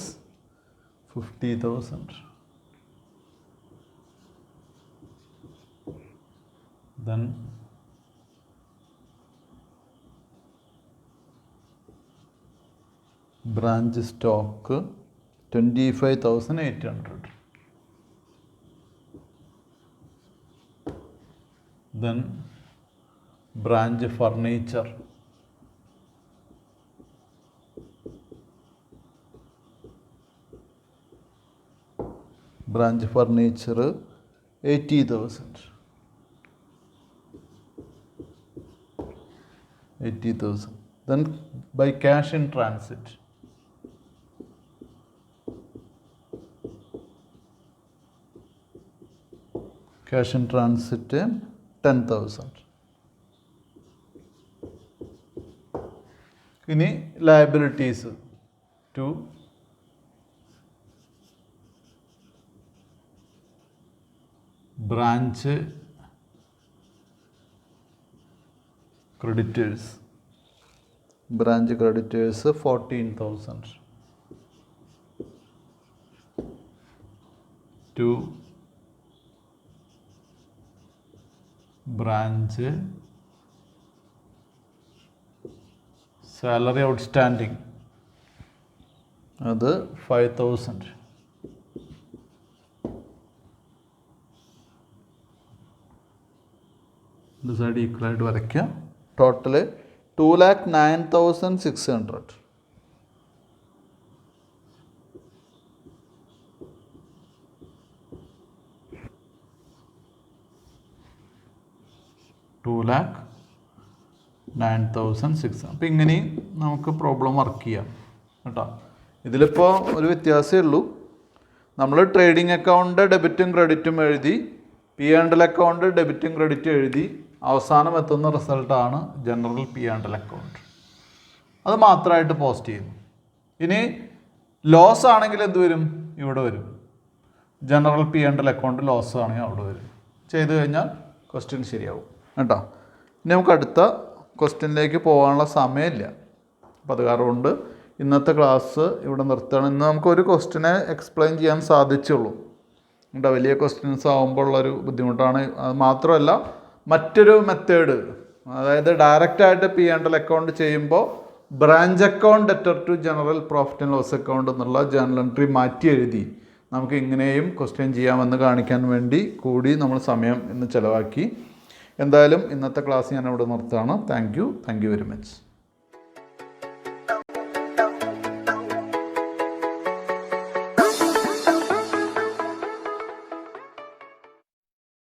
Speaker 1: 50,000. Then branch stock 25,800. Then branch furniture branch furniture 80,000. 80,000. Then by cash in transit cash in transit 10,000. ഇനി liabilities to branch creditors. Branch creditors 14,000. To branch salary outstanding, അത് 5,000. ഇത് side ഈക്വലായിട്ട് വരയ്ക്കുക. Total 2,09,600. 2,09,600. അപ്പോൾ ഇങ്ങനെയും നമുക്ക് problem work ചെയ്യാം കേട്ടോ. ഇതിലിപ്പോൾ ഒരു വ്യത്യാസമേ ഉള്ളൂ. നമ്മൾ ട്രേഡിംഗ് അക്കൗണ്ട് ഡെബിറ്റും ക്രെഡിറ്റും എഴുതി, P&L അക്കൗണ്ട് ഡെബിറ്റും ക്രെഡിറ്റും എഴുതി, അവസാനം എത്തുന്ന റിസൾട്ടാണ് ജനറൽ P&L അക്കൗണ്ട്. അത് മാത്രമായിട്ട് പോസ്റ്റ് ചെയ്യുന്നു. ഇനി ലോസ് ആണെങ്കിൽ എന്ത് വരും? ഇവിടെ വരും. ജനറൽ P&L അക്കൗണ്ട് ലോസ് ആണെങ്കിൽ അവിടെ വരും. ചെയ്ത് കഴിഞ്ഞാൽ ക്വസ്റ്റ്യൻ ശരിയാവും കേട്ടോ. ഇനി നമുക്ക് അടുത്ത ക്വസ്റ്റ്യനിലേക്ക് പോകാനുള്ള സമയമില്ല. അപ്പോൾ അത് കാരണം ഇന്നത്തെ ക്ലാസ് ഇവിടെ നിർത്തുകയാണ്. ഇന്ന് നമുക്കൊരു ക്വസ്റ്റ്യനെ എക്സ്പ്ലെയിൻ ചെയ്യാൻ സാധിച്ചുള്ളൂ കേട്ടോ. വലിയ ക്വസ്റ്റ്യൻസ് ആകുമ്പോൾ ഉള്ളൊരു ബുദ്ധിമുട്ടാണ്. അത് മാത്രമല്ല മറ്റൊരു മെത്തേഡ്, അതായത് ഡയറക്റ്റായിട്ട് P&L അക്കൗണ്ട് ചെയ്യുമ്പോൾ branch account debtor to general profit and loss account എന്നുള്ള ജേർണൽ എൻട്രി മാറ്റി എഴുതി നമുക്ക് ഇങ്ങനെയും ക്വസ്റ്റ്യൻ ചെയ്യാമെന്ന് കാണിക്കാൻ വേണ്ടി കൂടി നമ്മൾ സമയം ഇന്ന് ചിലവാക്കി. എന്തായാലും ഇന്നത്തെ ക്ലാസ് ഞാൻ ഇവിടെ നിർത്തുകയാണ്. Thank you very much.